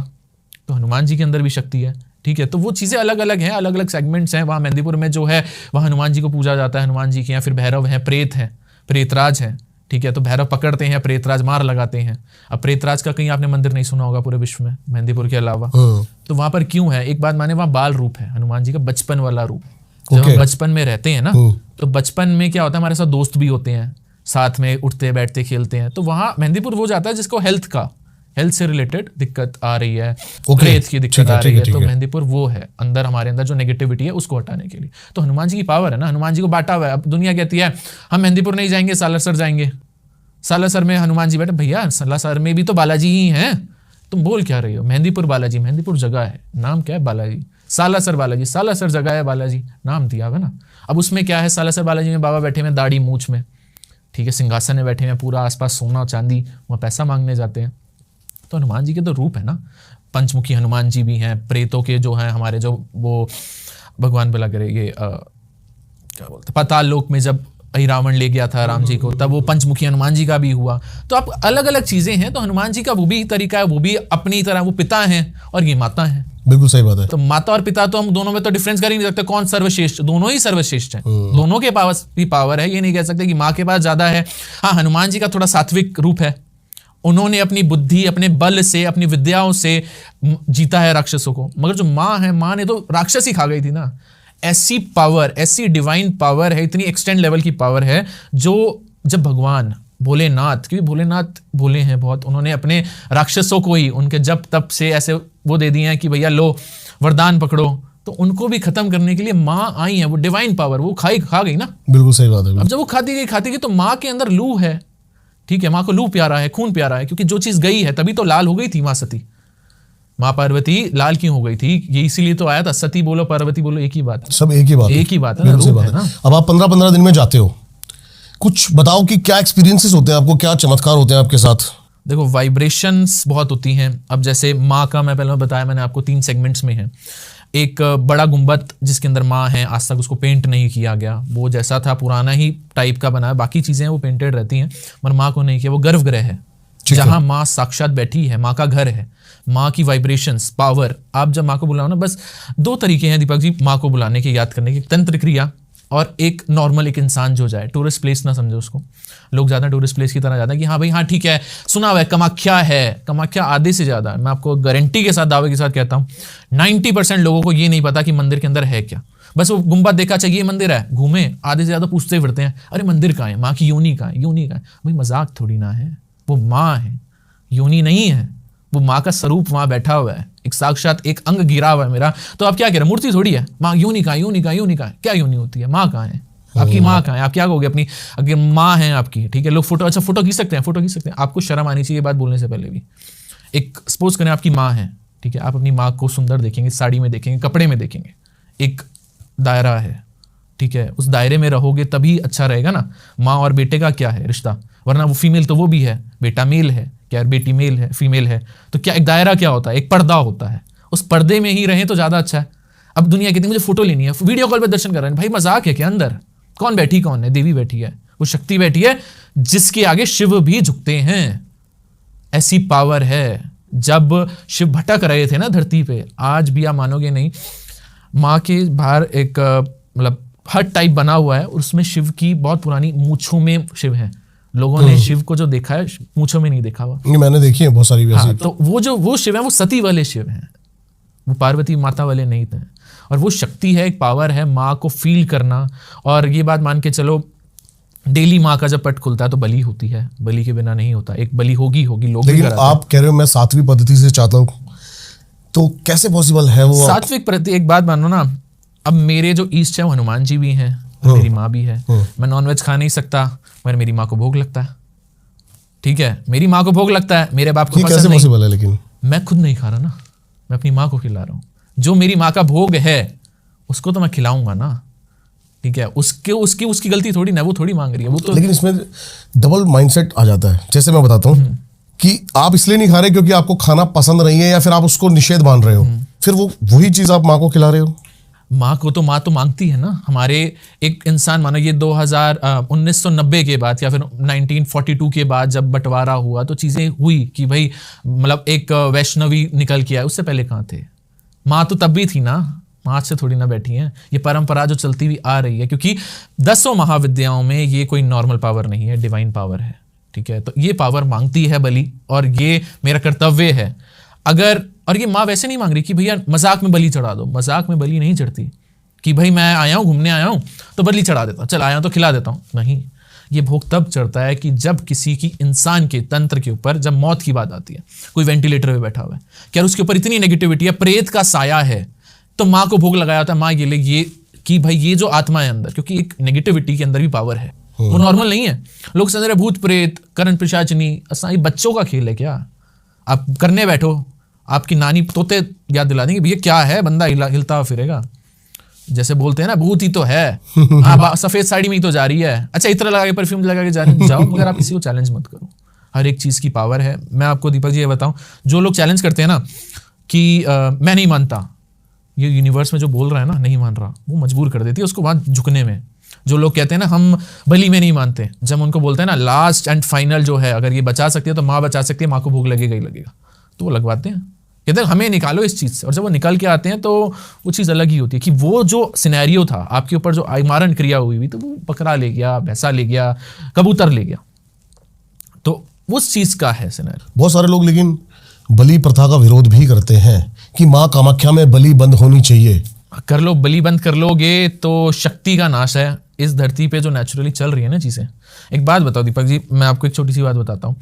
तो हनुमान जी के अंदर भी शक्ति है, ठीक है। तो वो चीज़ें अलग अलग हैं, अलग अलग सेगमेंट्स हैं। वहाँ मेहंदीपुर में जो है वहाँ हनुमान जी को पूजा जाता है, हनुमान जी के यहाँ फिर भैरव हैं, प्रेत हैं, प्रेतराज हैं, ठीक है। तो भैरव पकड़ते हैं, प्रेतराज मार लगाते हैं। अब प्रेतराज का कहीं आपने मंदिर नहीं सुना होगा पूरे विश्व में, मेहंदीपुर के अलावा। तो वहाँ पर क्यों है, एक बात माने, वहाँ बाल रूप है हनुमान जी का, बचपन वाला रूप। जब हम बचपन में रहते हैं ना, तो बचपन में क्या होता है, हमारे साथ दोस्त भी होते हैं, साथ में उठते बैठते खेलते हैं। तो वहाँ मेहंदीपुर वो जाता है जिसको हेल्थ से रिलेटेड दिक्कत आ रही है, प्रेत की दिक्कत आ रही है, तो मेहंदीपुर वो है अंदर, हमारे अंदर जो नेगेटिविटी है उसको हटाने के लिए। तो हनुमान जी की पावर है ना, हनुमान जी को बांटा हुआ है। अब दुनिया कहती है हम मेहंदीपुर नहीं जाएंगे, सालासर जाएंगे, सालासर में हनुमान जी बैठे। भैया सालासर में भी तो बालाजी ही हैं, तुम बोल क्या रही हो? मेहंदीपुर बालाजी, मेहंदीपुर जगह है, नाम क्या है? बालाजी। सालासर बालाजी, सालासर जगह है, बालाजी नाम दिया हुआ ना। अब उसमें क्या है, सालासर बालाजी में बाबा बैठे हुए दाढ़ी मूछ में, ठीक है, सिंहासन में बैठे हुए, पूरा आसपास सोना चांदी, वहाँ पैसा मांगने जाते हैं। तो हनुमान जी के तो रूप है ना, पंचमुखी हनुमान जी भी हैं, प्रेतों के जो हैं हमारे, जो वो भगवान भला करे, ये क्या बोलते, पाताल लोक में जब रावण ले गया था राम जी को, तब वो पंचमुखी हनुमान जी का भी हुआ। तो अब अलग अलग चीजें हैं। तो हनुमान जी का वो भी तरीका है, वो भी अपनी तरह, वो पिता हैं और ये माता हैं। बिल्कुल सही बात है। तो माता और पिता तो हम दोनों में तो डिफरेंस कर ही नहीं सकते, कौन सर्वश्रेष्ठ, दोनों ही सर्वश्रेष्ठ हैं, दोनों के पास भी पावर है। ये नहीं कह सकते कि माँ के पास ज्यादा है। हाँ, हनुमान जी का थोड़ा सात्विक रूप है, उन्होंने अपनी बुद्धि, अपने बल से, अपनी विद्याओं से जीता है राक्षसों को। मगर जो माँ है, माँ ने तो राक्षस ही खा गई थी ना। ऐसी पावर, ऐसी डिवाइन पावर है, इतनी एक्सटेंड लेवल की पावर है, जो जब भगवान भोलेनाथ, क्योंकि भोलेनाथ भोले हैं बहुत, उन्होंने अपने राक्षसों को ही उनके जप तप से ऐसे वो दे दिए हैं कि भैया लो वरदान पकड़ो, तो उनको भी खत्म करने के लिए माँ आई है। वो डिवाइन पावर वो खा गई ना। बिल्कुल सही बात है। अब जब वो खाती गई तो माँ के अंदर लू है, ठीक है, माँ को लू प्यारा है, खून प्यारा है, क्योंकि जो चीज गई है तभी तो लाल हो गई थी माँ सती। माँ पार्वती लाल क्यों हो गई थी, ये इसीलिए तो आया था, सती बोलो पार्वती बोलो एक ही बात है, सब एक ही बात है, एक ही बात है ना, बिल्कुल सही रूप बात है है। ना। अब आप 15-15 दिन में जाते हो, कुछ बताओ कि क्या एक्सपीरियंसेस होते हैं आपको, क्या चमत्कार होते हैं आपके साथ? देखो वाइब्रेशंस बहुत होती हैं। अब जैसे माँ का मैं पहले बताया मैंने आपको 3 सेगमेंट्स में है। एक बड़ा गुंबद जिसके अंदर माँ है, आज तक उसको पेंट नहीं किया गया, वो जैसा था पुराना ही टाइप का बना है, बाकी चीजें वो पेंटेड रहती हैं, मगर माँ को नहीं किया। वो गर्भगृह है जहाँ माँ साक्षात बैठी है, माँ का घर है, माँ की वाइब्रेशंस पावर। आप जब माँ को बुलाओ ना, बस 2 तरीके हैं दीपक जी माँ को बुलाने के, याद करने की, तंत्र क्रिया और एक नॉर्मल एक इंसान जो जाए। टूरिस्ट प्लेस ना समझो उसको, लोग ज़्यादा टूरिस्ट प्लेस की तरह जाते हैं कि हाँ भाई हाँ ठीक है सुना हुआ है कामाख्या है, कामाख्या आधे से ज़्यादा, मैं आपको गारंटी के साथ दावे के साथ कहता हूँ 90% लोगों को ये नहीं पता कि मंदिर के अंदर है क्या। बस वो गुंबद देखा चाहिए मंदिर है, घूमे, आधे से ज़्यादा पूछते फिरते हैं अरे मंदिर कहाँ है, माँ की योनी कहाँ है, योनी कहाँ है। भाई मजाक थोड़ी ना है, वो माँ है, योनी नहीं है, वो माँ का स्वरूप वहाँ बैठा हुआ है, एक साक्षात एक अंग गिरा हुआ है मेरा। तो आप क्या कह रहे हैं, मूर्ति थोड़ी है, माँ योनी कहाँ, योनी कहाँ, योनी कहाँ, क्या योनी होती है, माँ कहाँ है, आपकी माँ कहाँ है, आप क्या कहोगे अपनी, अगर माँ है आपकी, ठीक है, लोग फोटो, अच्छा फोटो खींच सकते हैं, फोटो खींच सकते हैं, आपको शर्म आनी चाहिए बात बोलने से पहले भी। एक सपोज करें आपकी माँ है, ठीक है, आप अपनी माँ को सुंदर देखेंगे, साड़ी में देखेंगे, कपड़े में देखेंगे, एक दायरा है, ठीक है, उस दायरे में रहोगे तभी अच्छा रहेगा ना। माँ और बेटे का क्या है रिश्ता, वरना वो फीमेल तो वो भी है, बेटा मेल है क्या, बेटी मेल है, फीमेल है, तो क्या एक दायरा क्या होता है, एक पर्दा होता है, उस पर्दे में ही रहें तो ज़्यादा अच्छा है। अब दुनिया कहती है मुझे फोटो लेनी है, वीडियो कॉल पे दर्शन कर रहे हैं, भाई मजाक है क्या, अंदर कौन बैठी, कौन है, देवी बैठी है, वो शक्ति बैठी है जिसके आगे शिव भी झुकते हैं। ऐसी पावर है। जब शिव भटक रहे थे ना धरती पे, आज भी आप मानोगे नहीं, माँ के बाहर एक मतलब हट टाइप बना हुआ है, और उसमें शिव की बहुत पुरानी मूंछों में शिव है। लोगों ने शिव को जो देखा है मूंछों में नहीं देखा हुआ, मैंने देखी है बहुत सारी वैसी। हाँ, तो वो शिव है, वो सती वाले शिव हैं, वो पार्वती माता वाले नहीं थे। और वो शक्ति है, एक पावर है माँ को फील करना। और ये बात मान के चलो, डेली माँ का जब पट खुलता है तो बलि होती है, बलि के बिना नहीं होता, एक बलि होगी लोग। लेकिन आप कह रहे हो मैं सात्विक पद्धति से चाहता हूँ, तो कैसे पॉसिबल है वो? सात्विक प्रति एक बात मानो ना, अब मेरे जो ईष्ट है वो हनुमान जी भी हैं, मेरी माँ भी है। मैं नॉनवेज खा नहीं सकता, मगर मेरी माँ को भोग लगता है, ठीक है, मेरी माँ को भोग लगता है, मेरे बाप को पसंद कैसे नहीं। पॉसिबल है? लेकिन मैं खुद नहीं खा रहा ना, मैं अपनी माँ को खिला रहा हूँ। जो मेरी माँ का भोग है उसको तो मैं खिलाऊंगा ना, ठीक है, उसकी गलती थोड़ी ना, वो थोड़ी मांग रही है वो तो। लेकिन इसमें डबल माइंडसेट आ जाता है। जैसे मैं बताता हूँ कि आप इसलिए नहीं खा रहे क्योंकि आपको खाना पसंद नहीं है, या फिर आप उसको निषेध मान रहे हो, फिर वो वही चीज आप माँ को खिला रहे हो। माँ तो मांगती है ना। हमारे एक इंसान मानो ये 1990 के बाद या फिर 1942 के बाद जब बंटवारा हुआ तो चीज़ें हुई कि भाई मतलब एक वैष्णवी निकल के आए, उससे पहले कहाँ थे? माँ तो तब भी थी ना, माँ से थोड़ी ना बैठी हैं। ये परंपरा जो चलती हुई आ रही है, क्योंकि 10 महाविद्याओं में ये कोई नॉर्मल पावर नहीं है, डिवाइन पावर है, ठीक है। तो ये पावर मांगती है बलि, और ये मेरा कर्तव्य है। अगर और ये माँ वैसे नहीं मांग रही कि भैया मजाक में बलि चढ़ा दो, मजाक में बलि नहीं चढ़ती कि भाई मैं आया हूँ घूमने आया हूँ तो बलि चढ़ा देता हूँ, चल आया हूँ तो खिला देता हूँ, नहीं। ये भोग तब चढ़ता है कि जब किसी की इंसान के तंत्र के ऊपर जब मौत की बात आती है, कोई वेंटिलेटर पे बैठा हुआ है, क्या उसके ऊपर इतनी नेगेटिविटी है, प्रेत का साया है, तो माँ को भोग लगाया होता है। माँ ये कि भाई ये जो आत्मा है अंदर, क्योंकि एक नेगेटिविटी के अंदर भी पावर है, वो नॉर्मल नहीं है। लोग समझ रहे भूत प्रेत करण पिशाचनी, असा बच्चों का खेल है क्या? आप करने बैठो, आपकी नानी तोते याद दिला देंगे भैया क्या है, बंदा हिलता फिरेगा, जैसे बोलते हैं ना भूत ही तो है, हाँ सफेद साड़ी में ही तो जा रही है, अच्छा इतना लगा के परफ्यूम लगा के जा रही जाओ, मगर आप इसी को चैलेंज मत करो। हर एक चीज की पावर है। मैं आपको दीपक जी ये बताऊं, जो लोग चैलेंज करते हैं ना कि मैं नहीं मानता, ये यूनिवर्स में जो बोल रहा है ना नहीं मान रहा, वो मजबूर कर देती है उसको वहां झुकने में। जो लोग कहते हैं ना हम बलि में नहीं मानते, जब उनको बोलते हैं ना लास्ट एंड फाइनल जो है, अगर ये बचा सकती है तो माँ बचा सकती है, माँ को भोग लगेगा ही लगेगा, तो वो लगवाते हैं, कहते हैं हमें निकालो इस चीज़ से। और जब वो निकल के आते हैं तो वो चीज़ अलग ही होती है कि वो जो सिनेरियो था आपके ऊपर, जो मारण क्रिया हुई तो वो बकरा ले गया, भैंसा ले गया, कबूतर ले गया, तो उस चीज का है सिनेरियो। बहुत सारे लोग लेकिन बलि प्रथा का विरोध भी करते हैं कि माँ कामाख्या में बलि बंद होनी चाहिए। कर लो, बलि बंद कर लोगे तो शक्ति का नाश है इस धरती पे जो नेचुरली चल रही है ना चीजें। एक बात बताओ दीपक जी, मैं आपको एक छोटी सी बात बताता हूँ।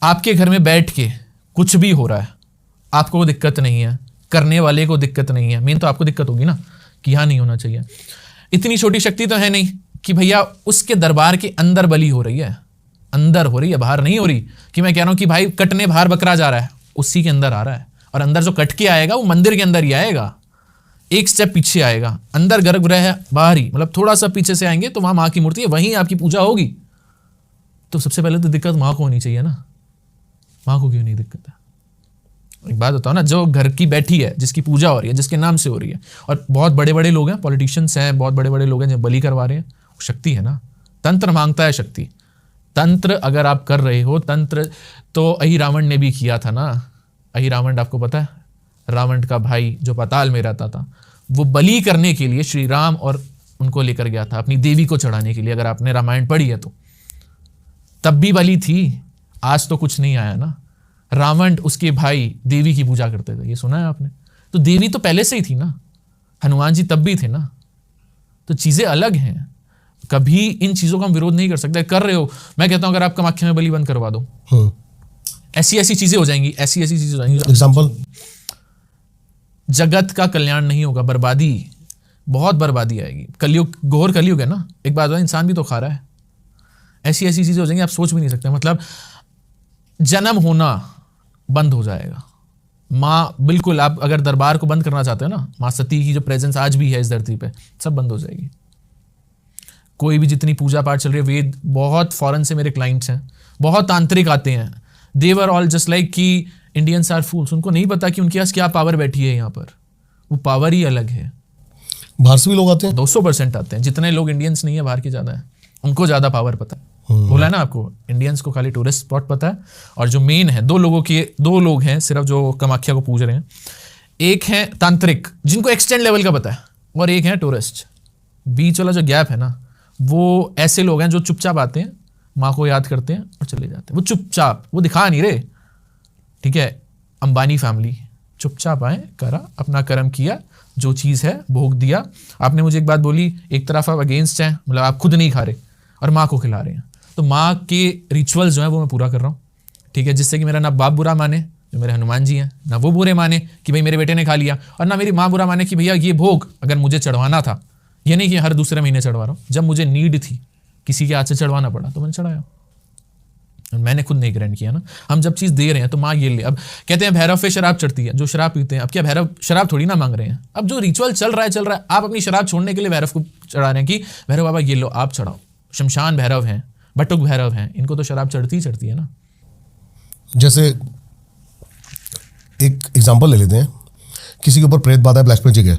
आपके घर में बैठ के कुछ भी हो रहा है, आपको कोई दिक्कत नहीं है, करने वाले को दिक्कत नहीं है, मेन तो आपको दिक्कत होगी ना कि यहाँ नहीं होना चाहिए। इतनी छोटी शक्ति तो है नहीं कि भैया उसके दरबार के अंदर बलि हो रही है, अंदर हो रही है, बाहर नहीं हो रही। कि मैं कह रहा हूँ कि भाई कटने बाहर बकरा जा रहा है, उसी के अंदर आ रहा है, और अंदर जो कट के आएगा वो मंदिर के अंदर ही आएगा, एक स्टेप पीछे आएगा। अंदर गर्भगृह है, बाहर ही, मतलब थोड़ा सा पीछे से आएंगे तो वहां माँ की मूर्ति है, वहीं आपकी पूजा होगी। तो सबसे पहले तो दिक्कत माँ को होनी चाहिए ना, माँ को क्यों नहीं दिक्कत है? एक बात बताओ ना, जो घर की बैठी है, जिसकी पूजा हो रही है, जिसके नाम से हो रही है, और बहुत बड़े बड़े लोग हैं, पॉलिटिशियंस हैं, बहुत बड़े बड़े लोग हैं जो बलि करवा रहे हैं, वो शक्ति है ना। तंत्र मांगता है शक्ति। तंत्र अगर आप कर रहे हो, तंत्र तो अहि रावण ने भी किया था ना। अहि रावण आपको पता है, रावण का भाई जो पाताल में रहता था, वो बलि करने के लिए श्री राम और उनको लेकर गया था अपनी देवी को चढ़ाने के लिए। अगर आपने रामायण पढ़ी है तो तब भी बलि थी, आज तो कुछ नहीं आया ना। रावण उसके भाई देवी की पूजा करते थे, ये सुना है आपने? तो देवी तो पहले से ही थी ना, हनुमान जी तब भी थे ना। तो चीजें अलग हैं, कभी इन चीजों का हम विरोध नहीं कर सकते। कर रहे हो, मैं कहता हूं अगर आप कामाख्या में बलि बंद करवा दो, ऐसी ऐसी चीजें हो जाएंगी, ऐसी ऐसी चीजें हो जाएंगी। एग्जाम्पल, जगत का कल्याण नहीं होगा, बर्बादी, बहुत बर्बादी आएगी। कलयुग, घोर कलयुग है ना। एक बात है, इंसान भी तो खा रहा है। ऐसी ऐसी चीजें हो जाएंगी आप सोच भी नहीं सकते। मतलब जन्म होना बंद हो जाएगा। माँ, बिल्कुल, आप अगर दरबार को बंद करना चाहते हो ना, माँ सती की जो प्रेजेंस आज भी है इस धरती पे, सब बंद हो जाएगी। कोई भी जितनी पूजा पाठ चल रही है, वेद, बहुत फॉरेन से मेरे क्लाइंट्स हैं, बहुत तांत्रिक आते हैं, देवर ऑल जस्ट लाइक कि इंडियंस आर फूल्स। उनको नहीं पता कि उनके पास क्या पावर बैठी है यहाँ पर, वो पावर ही अलग है। बाहर से भी लोग आते हैं, 200% आते हैं। जितने लोग इंडियंस नहीं है, बाहर के ज़्यादा है, उनको ज़्यादा पावर पता है। बोला है ना आपको, इंडियंस को खाली टूरिस्ट स्पॉट पता है, और जो मेन है, दो लोग हैं सिर्फ जो कामाख्या को पूज रहे हैं। एक है तांत्रिक जिनको एक्सटेंड लेवल का पता है, और एक है टूरिस्ट। बीच वाला जो गैप है ना, वो ऐसे लोग हैं जो चुपचाप आते हैं, माँ को याद करते हैं और चले जाते हैं। वो चुपचाप, वो दिखा नहीं रहे, ठीक है। अंबानी फैमिली चुपचाप आए, करा अपना कर्म किया, जो चीज़ है भोग दिया। आपने मुझे एक बात बोली, एक तरफ आप अगेंस्ट हैं, मतलब आप खुद नहीं खा रहे और माँ को खिला रहे हैं। तो माँ के रिचुअल्स जो है वो मैं पूरा कर रहा हूँ, ठीक है, जिससे कि मेरा ना बाप बुरा माने जो मेरे हनुमान जी हैं, ना वो बुरे माने कि भाई मेरे बेटे ने खा लिया, और ना मेरी माँ बुरा माने कि भैया ये भोग अगर मुझे चढ़वाना था, ये नहीं कि हर दूसरे महीने चढ़वा रहा हूँ, जब मुझे नीड थी, किसी के हाथ से चढ़वाना पड़ा तो मैंने चढ़ाया। मैंने खुद नहीं ग्रहण किया ना। हम जब चीज़ दे रहे हैं तो माँ ये ले। अब कहते हैं भैरव पे शराब चढ़ती है, जो शराब पीते हैं, अब क्या भैरव शराब थोड़ी ना मांग रहे हैं। अब जो रिचुअल चल रहा है, आप अपनी शराब छोड़ने के लिए भैरव को चढ़ा रहे हैं कि भैरव बाबा ये लो, आप चढ़ाओ। शमशान भैरव हैं, बटुक भैरव हैं, इनको तो शराब चढ़ती है ना। जैसे एक एग्जांपल ले लेते हैं, किसी के ऊपर प्रेत बाधा है, ब्लैक मैजिक है,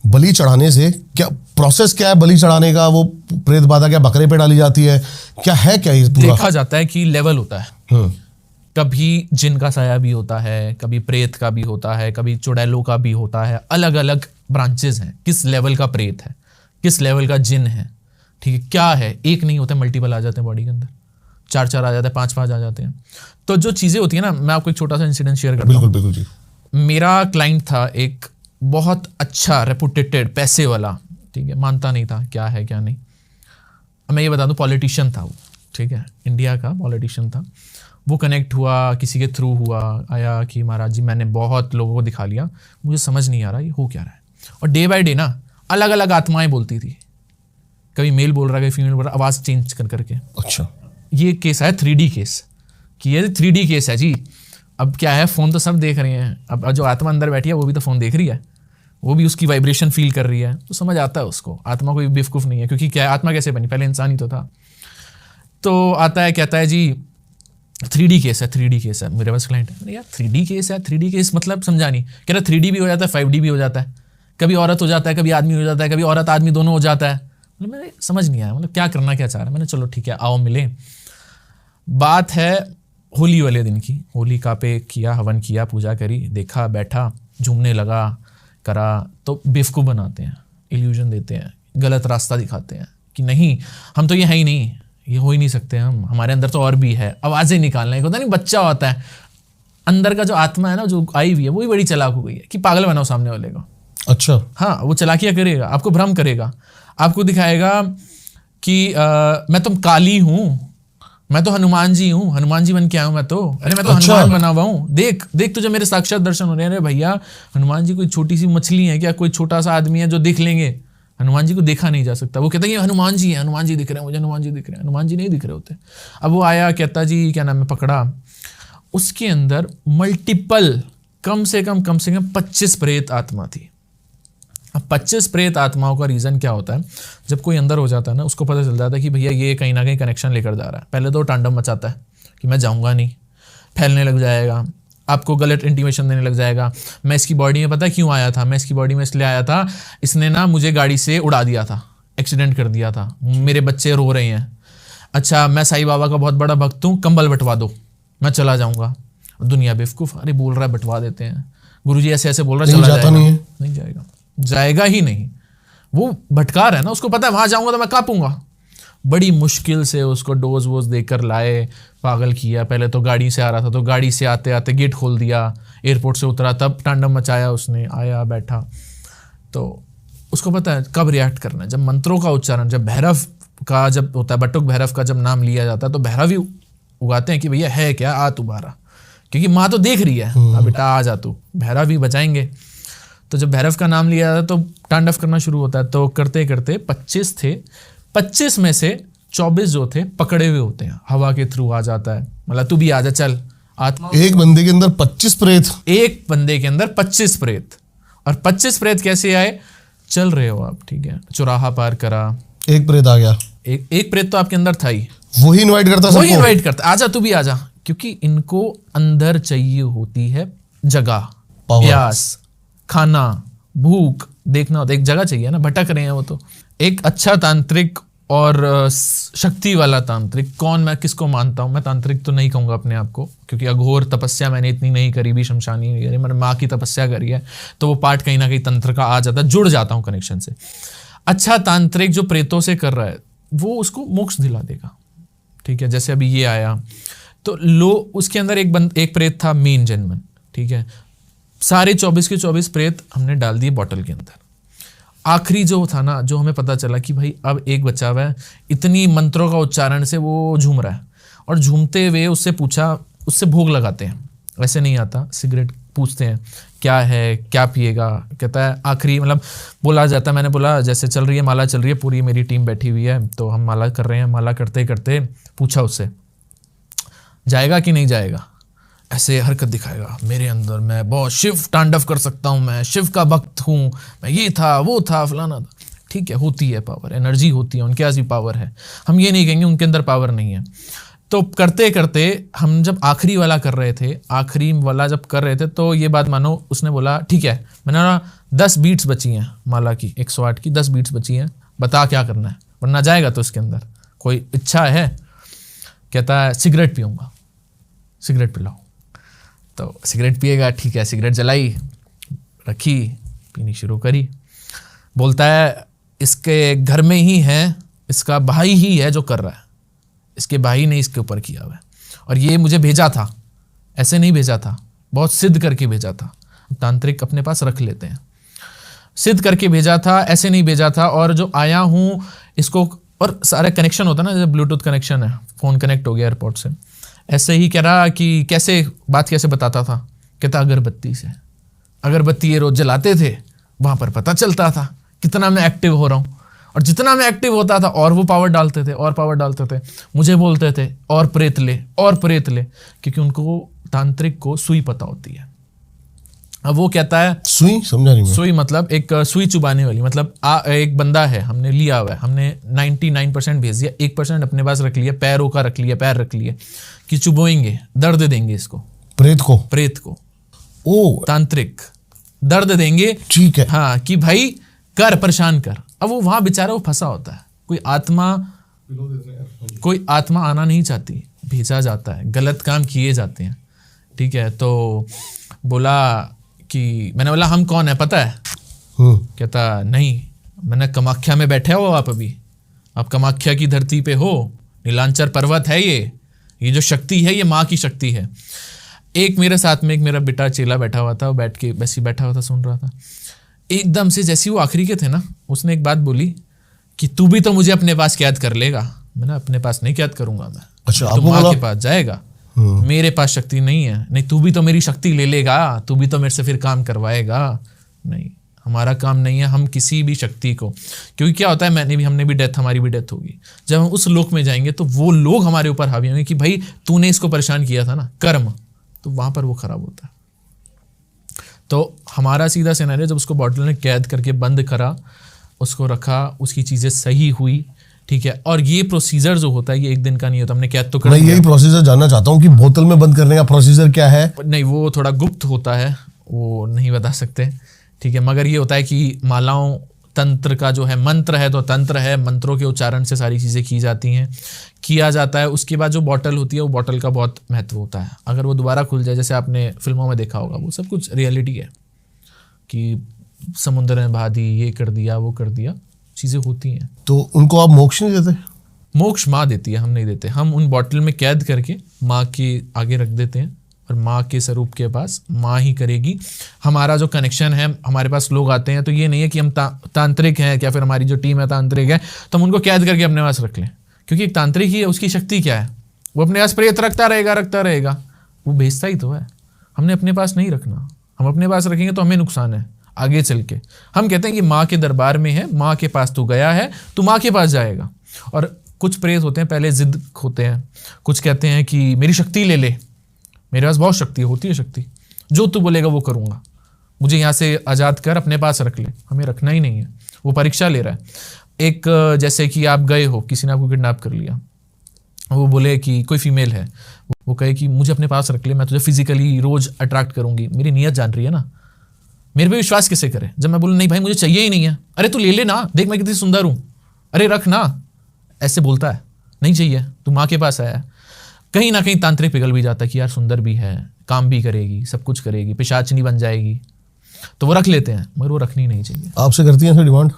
बलि चढ़ाने से क्या प्रोसेस, क्या है बलि चढ़ाने का? वो प्रेत बाधा क्या बकरे पे डाली जाती है, क्या है, क्या ये पूरा? देखा जाता है कि लेवल होता है, कभी जिन का साया भी होता है, कभी प्रेत का भी होता है, कभी चुड़ैलों का भी होता है। अलग अलग ब्रांचेस हैं, किस लेवल का प्रेत है, किस लेवल का जिन है, ठीक है, क्या है। एक नहीं होता, मल्टीपल आ जाते हैं बॉडी के अंदर, 4 आ जाते हैं, 5 आ जाते हैं। तो जो चीज़ें होती है ना, मैं आपको एक छोटा सा इंसिडेंट शेयर करता हूँ। बिल्कुल जी। मेरा क्लाइंट था एक बहुत अच्छा रेपुटेटेड, पैसे वाला, ठीक है, मानता नहीं था क्या है क्या नहीं। मैं ये बता दूं, पॉलिटिशियन था वो, ठीक है, इंडिया का पॉलिटिशियन था। वो कनेक्ट हुआ, किसी के थ्रू हुआ, आया कि महाराज जी मैंने बहुत लोगों को दिखा लिया, मुझे समझ नहीं आ रहा ये हो क्या रहा है। और डे बाय डे ना अलग अलग आत्माएं बोलती थी, कभी मेल बोल रहा, कभी फीमेल बोल रहा, आवाज़ चेंज कर करके। अच्छा, ये केस है 3D केस, कि ये 3D केस है जी। अब क्या है, फ़ोन तो सब देख रहे हैं, अब जो आत्मा अंदर बैठी है वो भी तो फ़ोन देख रही है, वो भी उसकी वाइब्रेशन फील कर रही है, तो समझ आता है उसको। आत्मा कोई बेवकूफ़ नहीं है, क्योंकि क्या है, आत्मा कैसे बनी, पहले इंसान ही तो था। तो आता है, कहता है जी 3D केस है, 3D केस है। मेरे पास क्लाइंट है, यार 3D केस है, 3D केस मतलब समझा नहीं। कह रहा 3D भी हो जाता है, 5D भी हो जाता है, कभी औरत हो जाता है, कभी आदमी हो जाता है, कभी औरत आदमी दोनों हो जाता है। मतलब मैंने समझ नहीं आया, मतलब क्या करना क्या चाह रहा है। मैंने चलो ठीक है आओ मिले। बात है होली वाले दिन की, होलिका पे किया, हवन किया, पूजा करी, देखा, बैठा, झूमने लगा, करा। तो बेवकूफ़ बनाते हैं, इल्यूजन देते हैं, गलत रास्ता दिखाते हैं कि नहीं हम तो ये है ही नहीं, ये हो ही नहीं सकते हम, हमारे अंदर तो और भी है, आवाज़ें निकालना। एक होता नहीं बच्चा होता है, अंदर का जो आत्मा है ना जो आई हुई है वो ही बड़ी चालाक हो गई है कि पागल बनाओ सामने वाले को। अच्छा। हाँ, वो चालाकियाँ करेगा, आपको भ्रम करेगा, आपको दिखाएगा कि मैं तो काली हूँ, मैं तो हनुमान जी हूँ, हनुमान जी बन के आया हूँ मैं तो, अरे मैं तो अच्छा। हनुमान बना हुआ हूँ, देख देख तुझे मेरे साक्षात दर्शन हो रहे हैं। अरे भैया, हनुमान जी कोई छोटी सी मछली है क्या, कोई छोटा सा आदमी है जो देख लेंगे? हनुमान जी को देखा नहीं जा सकता। वो कहता है कि हनुमान जी है, हनुमान जी दिख रहे हैं मुझे, हनुमान जी दिख रहे हैं। हनुमान जी नहीं दिख रहे होते। अब वो आया, कहता जी क्या नाम है, पकड़ा, उसके अंदर मल्टीपल कम से कम 25 प्रेत आत्मा थी। अब 25 प्रेत आत्माओं का रीज़न क्या होता है, जब कोई अंदर हो जाता है ना, उसको पता चल जाता है कि भैया ये कहीं ना कहीं कनेक्शन लेकर जा रहा है। पहले तो तांडव मचाता है कि मैं जाऊंगा नहीं, फैलने लग जाएगा, आपको गलत इंटीमेशन देने लग जाएगा। मैं इसकी बॉडी में पता है क्यों आया था, मैं इसकी बॉडी में इसलिए आया था, इसने ना मुझे गाड़ी से उड़ा दिया था, एक्सीडेंट कर दिया था, मेरे बच्चे रो रहे हैं। अच्छा, मैं साईं बाबा का बहुत बड़ा भक्त हूँ, कंबल बंटवा दो, मैं चला जाऊँगा। दुनिया बेवकूफ़, अरे बोल रहा है बंटवा देते हैं, गुरुजी ऐसे ऐसे बोल रहा है, चला जाएगा, नहीं जाएगा, जाएगा ही नहीं। वो भटकार है ना, उसको पता है वहां जाऊंगा तो मैं कांपूंगा। बड़ी मुश्किल से उसको डोज वोज देकर लाए, पागल किया। पहले तो गाड़ी से आ रहा था, तो गाड़ी से आते आते गेट खोल दिया, एयरपोर्ट से उतरा तब तांडव मचाया उसने, आया बैठा। तो उसको पता है कब रिएक्ट करना है। जब मंत्रों का उच्चारण, जब भैरव का जब होता है, बटुक भैरव का जब नाम लिया जाता है, तो भैरव ही उगाते हैं कि भैया है क्या, आ तू बारा, क्योंकि माँ तो देख रही है, बेटा आ जा तू, भैरव ही बचाएंगे। तो जब भैरव का नाम लिया जाता है तो तांडव करना शुरू होता है। तो करते करते 25 थे, 25 में से 24 जो थे पकड़े हुए होते हैं, हवा के थ्रू आ जाता है, मतलब तू भी आ जा, चल आत्मा। एक बंदे के अंदर 25 प्रेत, एक बंदे के अंदर 25 प्रेत। और 25 प्रेत कैसे आए? चल रहे हो आप, ठीक है, चौराहा पार करा, एक प्रेत आ गया, एक प्रेत तो आपके अंदर था ही, वही इनवाइट करता, वही इनवाइट करता, आजा तू भी आजा, क्योंकि इनको अंदर चाहिए होती है जगह, प्यास, खाना, भूख देखना होता है, एक जगह चाहिए ना, भटक रहे हैं वो। तो एक अच्छा तांत्रिक और शक्ति वाला तांत्रिक कौन, मैं किसको मानता हूँ? मैं तांत्रिक तो नहीं कहूँगा अपने आप को, क्योंकि अघोर तपस्या मैंने इतनी नहीं करी भी, शमशानी नहीं करी, मैंने माँ की तपस्या करी है, तो वो पार्ट कहीं ना कहीं तंत्र का आ जाता है, जुड़ जाता हूँ कनेक्शन से। अच्छा तांत्रिक जो प्रेतों से कर रहा है वो उसको मोक्ष दिला देगा, ठीक है। जैसे अभी ये आया तो उसके अंदर एक प्रेत था मेन जेन्युइन, ठीक है। सारे 24 के 24 प्रेत हमने डाल दिए बॉटल के अंदर। आखिरी जो था ना, जो हमें पता चला कि भाई अब एक बचा हुआ है, इतनी मंत्रों का उच्चारण से वो झूम रहा है, और झूमते हुए उससे पूछा, उससे भोग लगाते हैं, वैसे नहीं आता, सिगरेट पूछते हैं क्या है, क्या पिएगा, कहता है आखिरी, मतलब बोला जाता है, मैंने बोला जैसे चल रही है माला, चल रही है, पूरी मेरी टीम बैठी हुई है, तो हम माला कर रहे हैं, माला करते करते पूछा उससे जाएगा कि नहीं जाएगा, ऐसे हरकत दिखाएगा, मेरे अंदर मैं बहुत शिव तांडव कर सकता हूँ, मैं शिव का भक्त हूँ, मैं ये था वो था फलाना था, ठीक है, होती है पावर, एनर्जी होती है, उनके पास भी पावर है, हम ये नहीं कहेंगे उनके अंदर पावर नहीं है। तो करते करते हम जब आखिरी वाला कर रहे थे, आखिरी वाला जब कर रहे थे, तो ये बात मानो, उसने बोला ठीक है, मैंने बोला 10 बीट्स बची हैं माला की, 108 की 10 बीट्स बची हैं, बता क्या करना है, वरना जाएगा तो इसके अंदर, कोई इच्छा है? कहता है सिगरेट पीऊँगा, सिगरेट पिलाओ। तो सिगरेट पिएगा, ठीक है, सिगरेट जलाई, रखी, पीनी शुरू करी। बोलता है इसके घर में ही है, इसका भाई ही है जो कर रहा है, इसके भाई ने इसके ऊपर किया हुआ है, और ये मुझे भेजा था, ऐसे नहीं भेजा था, बहुत सिद्ध करके भेजा था। तांत्रिक अपने पास रख लेते हैं, सिद्ध करके भेजा था, ऐसे नहीं भेजा था। और जो आया हूँ इसको, और सारा कनेक्शन होता है ना, जैसे ब्लूटूथ कनेक्शन है, फ़ोन कनेक्ट हो गया एयरपोर्ट से, ऐसे ही कह रहा कि कैसे बात कैसे बताता था, कहता अगरबत्ती से, अगरबत्ती ये रोज़ जलाते थे, वहाँ पर पता चलता था कितना मैं एक्टिव हो रहा हूँ, और जितना मैं एक्टिव होता था और वो पावर डालते थे, और पावर डालते थे, मुझे बोलते थे और प्रेत ले, और प्रेत ले, क्योंकि उनको तांत्रिक को सुई पता होती है। अब वो कहता है सुई, समझा नहीं मैं। सुई मतलब एक सुई चुबाने वाली, मतलब एक बंदा है, हमने लिया हुआ है, हमने 99% भेज दिया, 1% अपने पास रख लिया, पैरों का रख लिया, पैर रख लिए कि चुबोएंगे, दर्द देंगे इसको, प्रेत को ओ तांत्रिक दर्द देंगे, ठीक है, हाँ, कि भाई कर, परेशान कर। अब वो वहां बेचारा वो फंसा होता है, कोई आत्मा आना नहीं चाहती, भेजा जाता है, गलत काम किए जाते हैं, ठीक है। तो बोला कि, मैंने बोला हम कौन है पता है? कहता नहीं, मैंने कामाख्या में बैठे हो आप, अभी आप कामाख्या की धरती पे हो, नीलांचर पर्वत है ये जो शक्ति है ये माँ की शक्ति है। एक मेरे साथ में एक मेरा बेटा चेला बैठा हुआ था, वो बैठ के वैसे ही बैठा हुआ था, सुन रहा था। एकदम से जैसे वो आखिरी के थे ना, उसने एक बात बोली कि तू भी तो मुझे अपने पास कैद कर लेगा। मैंने अपने पास नहीं कैद करूंगा मैं। अच्छा, तू माँ के पास जाएगा, मेरे पास शक्ति नहीं है। नहीं, तू भी तो मेरी शक्ति ले लेगा, तू भी तो मेरे से फिर काम करवाएगा। नहीं, हमारा काम नहीं है हम किसी भी शक्ति को, क्योंकि क्या होता है हमने भी डेथ, हमारी भी डेथ होगी। जब हम उस लोक में जाएंगे तो वो लोग हमारे ऊपर हावी होंगे कि भाई तूने इसको परेशान किया था ना, कर्म, तो वहां पर वो खराब होता है। तो हमारा सीधा सिनेरियो, जब उसको बॉटल ने कैद करके बंद करा, उसको रखा, उसकी चीज़ें सही हुई, ठीक है। और ये प्रोसीजर जो होता है ये एक दिन का नहीं होता। हमने कैद तो कर मैं यही प्रोसीजर जानना चाहता हूँ कि बोतल में बंद करने का प्रोसीजर क्या है। नहीं, वो थोड़ा गुप्त होता है, वो नहीं बता सकते, ठीक है। मगर ये होता है कि मालाओं, तंत्र का जो है, मंत्र है तो तंत्र है, मंत्रों के उच्चारण से सारी चीज़ें की जाती हैं, किया जाता है। उसके बाद जो बॉटल होती है वो बॉटल का बहुत महत्व होता है। अगर वो दोबारा खुल जाए, जैसे आपने फिल्मों में देखा होगा, वो सब कुछ रियलिटी है कि समुद्र ने बहा दी, ये कर दिया, वो कर दिया, चीज़ें होती हैं। तो उनको आप मोक्ष नहीं देते? मोक्ष माँ देती है, हम नहीं देते। हम उन बॉटल में कैद करके माँ के आगे रख देते हैं और माँ के स्वरूप के पास माँ ही करेगी। हमारा जो कनेक्शन है, हमारे पास लोग आते हैं तो ये नहीं है कि हम तांत्रिक हैं, या फिर हमारी जो टीम है तांत्रिक है तो हम उनको कैद करके अपने पास रख लें, क्योंकि एक तांत्रिक ही है, उसकी शक्ति क्या है, वो अपने पास प्रेत रखता रहेगा, वो भेजता ही तो है। हमने अपने पास नहीं रखना, हम अपने पास रखेंगे तो हमें नुकसान है आगे चल के। हम कहते हैं कि माँ के दरबार में है, माँ के पास तू गया है, तू माँ के पास जाएगा। और कुछ प्रेत होते हैं, पहले जिद होते हैं, कुछ कहते हैं कि मेरी शक्ति ले ले, मेरे पास बहुत शक्ति होती है, शक्ति जो तू बोलेगा वो करूँगा, मुझे यहाँ से आज़ाद कर, अपने पास रख ले। हमें रखना ही नहीं है, वो परीक्षा ले रहा है। एक जैसे कि आप गए हो, किसी ने आपको किडनैप कर लिया, वो बोले कि कोई फीमेल है, वो कहे कि मुझे अपने पास रख ले, मैं तुझे फिजिकली रोज अट्रैक्ट करूंगी। मेरी नीयत जान रही है ना, मेरे पे विश्वास कैसे करे। जब मैं बोलूँ नहीं भाई मुझे चाहिए ही नहीं है, अरे तू ले ले ना, देख मैं कितनी सुंदर हूँ, अरे रख ना, ऐसे बोलता है, नहीं चाहिए, तू माँ के पास आया है। कहीं ना कहीं तांत्रिक पिघल भी जाता है कि यार सुंदर भी है, काम भी करेगी, सब कुछ करेगी, पिशाचनी बन जाएगी, तो वो रख लेते हैं, मगर वो रखनी नहीं चाहिए। आपसे करती हैं डिमांड?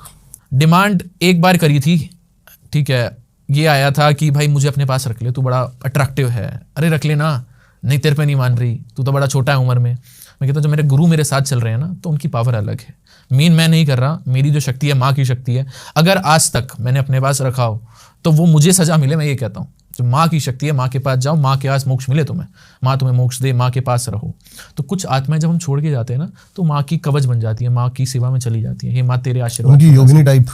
डिमांड एक बार करी थी, ठीक है, ये आया था कि भाई मुझे अपने पास रख ले, तू बड़ा अट्रैक्टिव है, अरे रख ले ना, नहीं तेरे पे नहीं मान रही, तू तो बड़ा छोटा है उम्र में। मैं कहता हूँ जो मेरे गुरु मेरे साथ चल रहे हैं ना, तो उनकी पावर अलग है, मेन मैं नहीं कर रहा, मेरी जो शक्ति है माँ की शक्ति है। अगर आज तक मैंने अपने पास रखा हो तो वो मुझे सजा मिले, मैं ये कहता हूँ। जो माँ की शक्ति है, माँ के पास जाओ, माँ के पास मोक्ष मिले तुम्हें, माँ तुम्हें मोक्ष दे, माँ के पास रहो। तो कुछ आत्माएं जब हम छोड़ के जाते हैं ना, तो माँ की कवच बन जाती है, माँ की सेवा में चली जाती है। हे माँ तेरे आशीर्वाद। उनकी योगिनी टाइप,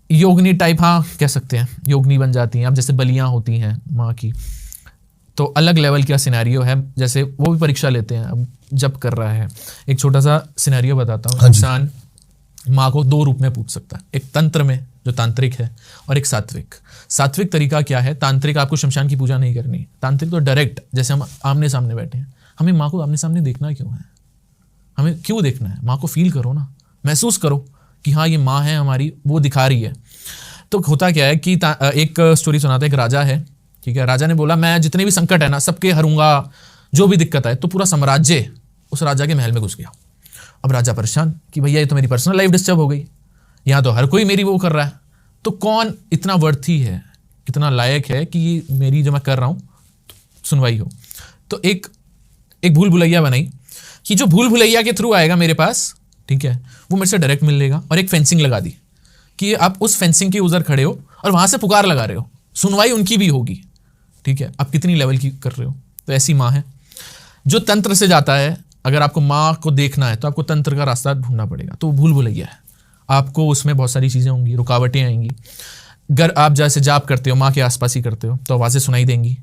योगिनी टाइप, हाँ कह सकते हैं, योगिनी बन जाती हैं। अब जैसे बलियाँ होती हैं माँ की, तो अलग लेवल का सिनेरियो है, जैसे वो भी परीक्षा लेते हैं, अब जब कर रहा है। एक छोटा सा सिनेरियो बताता हूँ। इंसान माँ को दो रूप में पूछ सकता है, एक तंत्र में जो तांत्रिक है, और एक सात्विक। सात्विक तरीका क्या है, तांत्रिक आपको शमशान की पूजा नहीं करनी, तांत्रिक तो डायरेक्ट, जैसे हम आमने सामने बैठे हैं, हमें माँ को आमने सामने देखना क्यों है, हमें क्यों देखना है, माँ को फील करो ना, महसूस करो कि हाँ ये माँ है हमारी, वो दिखा रही है। तो होता क्या है कि एक स्टोरी सुनाते हैं, एक राजा है, ठीक है, राजा ने बोला मैं जितने भी संकट है ना सबके हरूंगा, जो भी दिक्कत है। तो पूरा साम्राज्य उस राजा के महल में घुस गया। अब राजा परेशान कि भैया ये तो मेरी पर्सनल लाइफ डिस्टर्ब हो गई, यहाँ तो हर कोई मेरी वो कर रहा है, तो कौन इतना वर्थी है, कितना लायक है कि मेरी जो मैं कर रहा हूँ सुनवाई हो। तो एक भूल भुलैया बनाई कि जो भूल भुलैया के थ्रू आएगा मेरे पास, ठीक है, वो मेरे से डायरेक्ट मिल लेगा। और एक फेंसिंग लगा दी कि आप उस फेंसिंग के उधर खड़े हो और वहाँ से पुकार लगा रहे हो, सुनवाई उनकी भी होगी, ठीक है। आप कितनी लेवल की कर रहे हो। तो ऐसी माँ है। जो तंत्र से जाता है, अगर आपको माँ को देखना है तो आपको तंत्र का रास्ता ढूंढना पड़ेगा, तो वो भूल भुलैया है। आपको उसमें बहुत सारी चीज़ें होंगी, रुकावटें आएंगी। अगर आप जैसे जाप करते हो, माँ के आसपास ही करते हो, तो आवाज़ें सुनाई देंगी,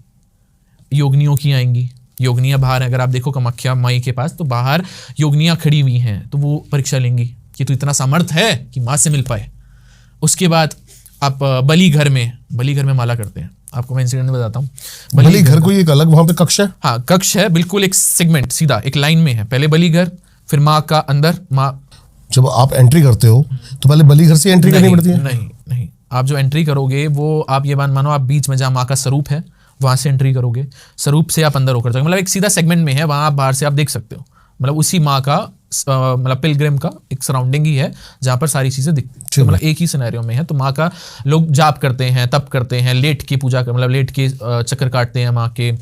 योगनियों की आएंगी। योगनियाँ बाहर हैं, अगर आप देखो कामाख्या माई के पास, तो बाहर योगनियाँ खड़ी हुई हैं, तो वो परीक्षा लेंगी कि तू इतना सामर्थ है कि माँ से मिल पाए। उसके बाद आप बलि घर में माला करते हैं। आपको मैं इंसिडेंट बताता हूँ। बलि घर कोई एक अलग वहाँ पे कक्ष है? हाँ कक्ष है, बिल्कुल एक सेगमेंट सीधा एक लाइन में है। पहले बलि घर, फिर माँ का अंदर। माँ जब आप एंट्री करते हो तो पहले बलि घर से एंट्री करनी पड़ती है? नहीं, आप जो एंट्री करोगे वो आप ये बात मानो, आप बीच में जहाँ माँ का स्वरूप है वहाँ से एंट्री करोगे, स्वरूप से आप अंदर होकर जाओगे। मतलब एक सीधा सेगमेंट में है, वहाँ आप बाहर से आप देख सकते हो, मतलब उसी माँ का मतलब पिलग्रिम का एक सराउंडिंग ही है जहाँ पर सारी चीजें दिखती हैं। तो मतलब एक ही सिनेरियो में है। तो माँ का लोग जाप करते हैं, तप करते हैं, लेट की पूजा कर, मतलब लेट के चक्कर काटते हैं माँ के,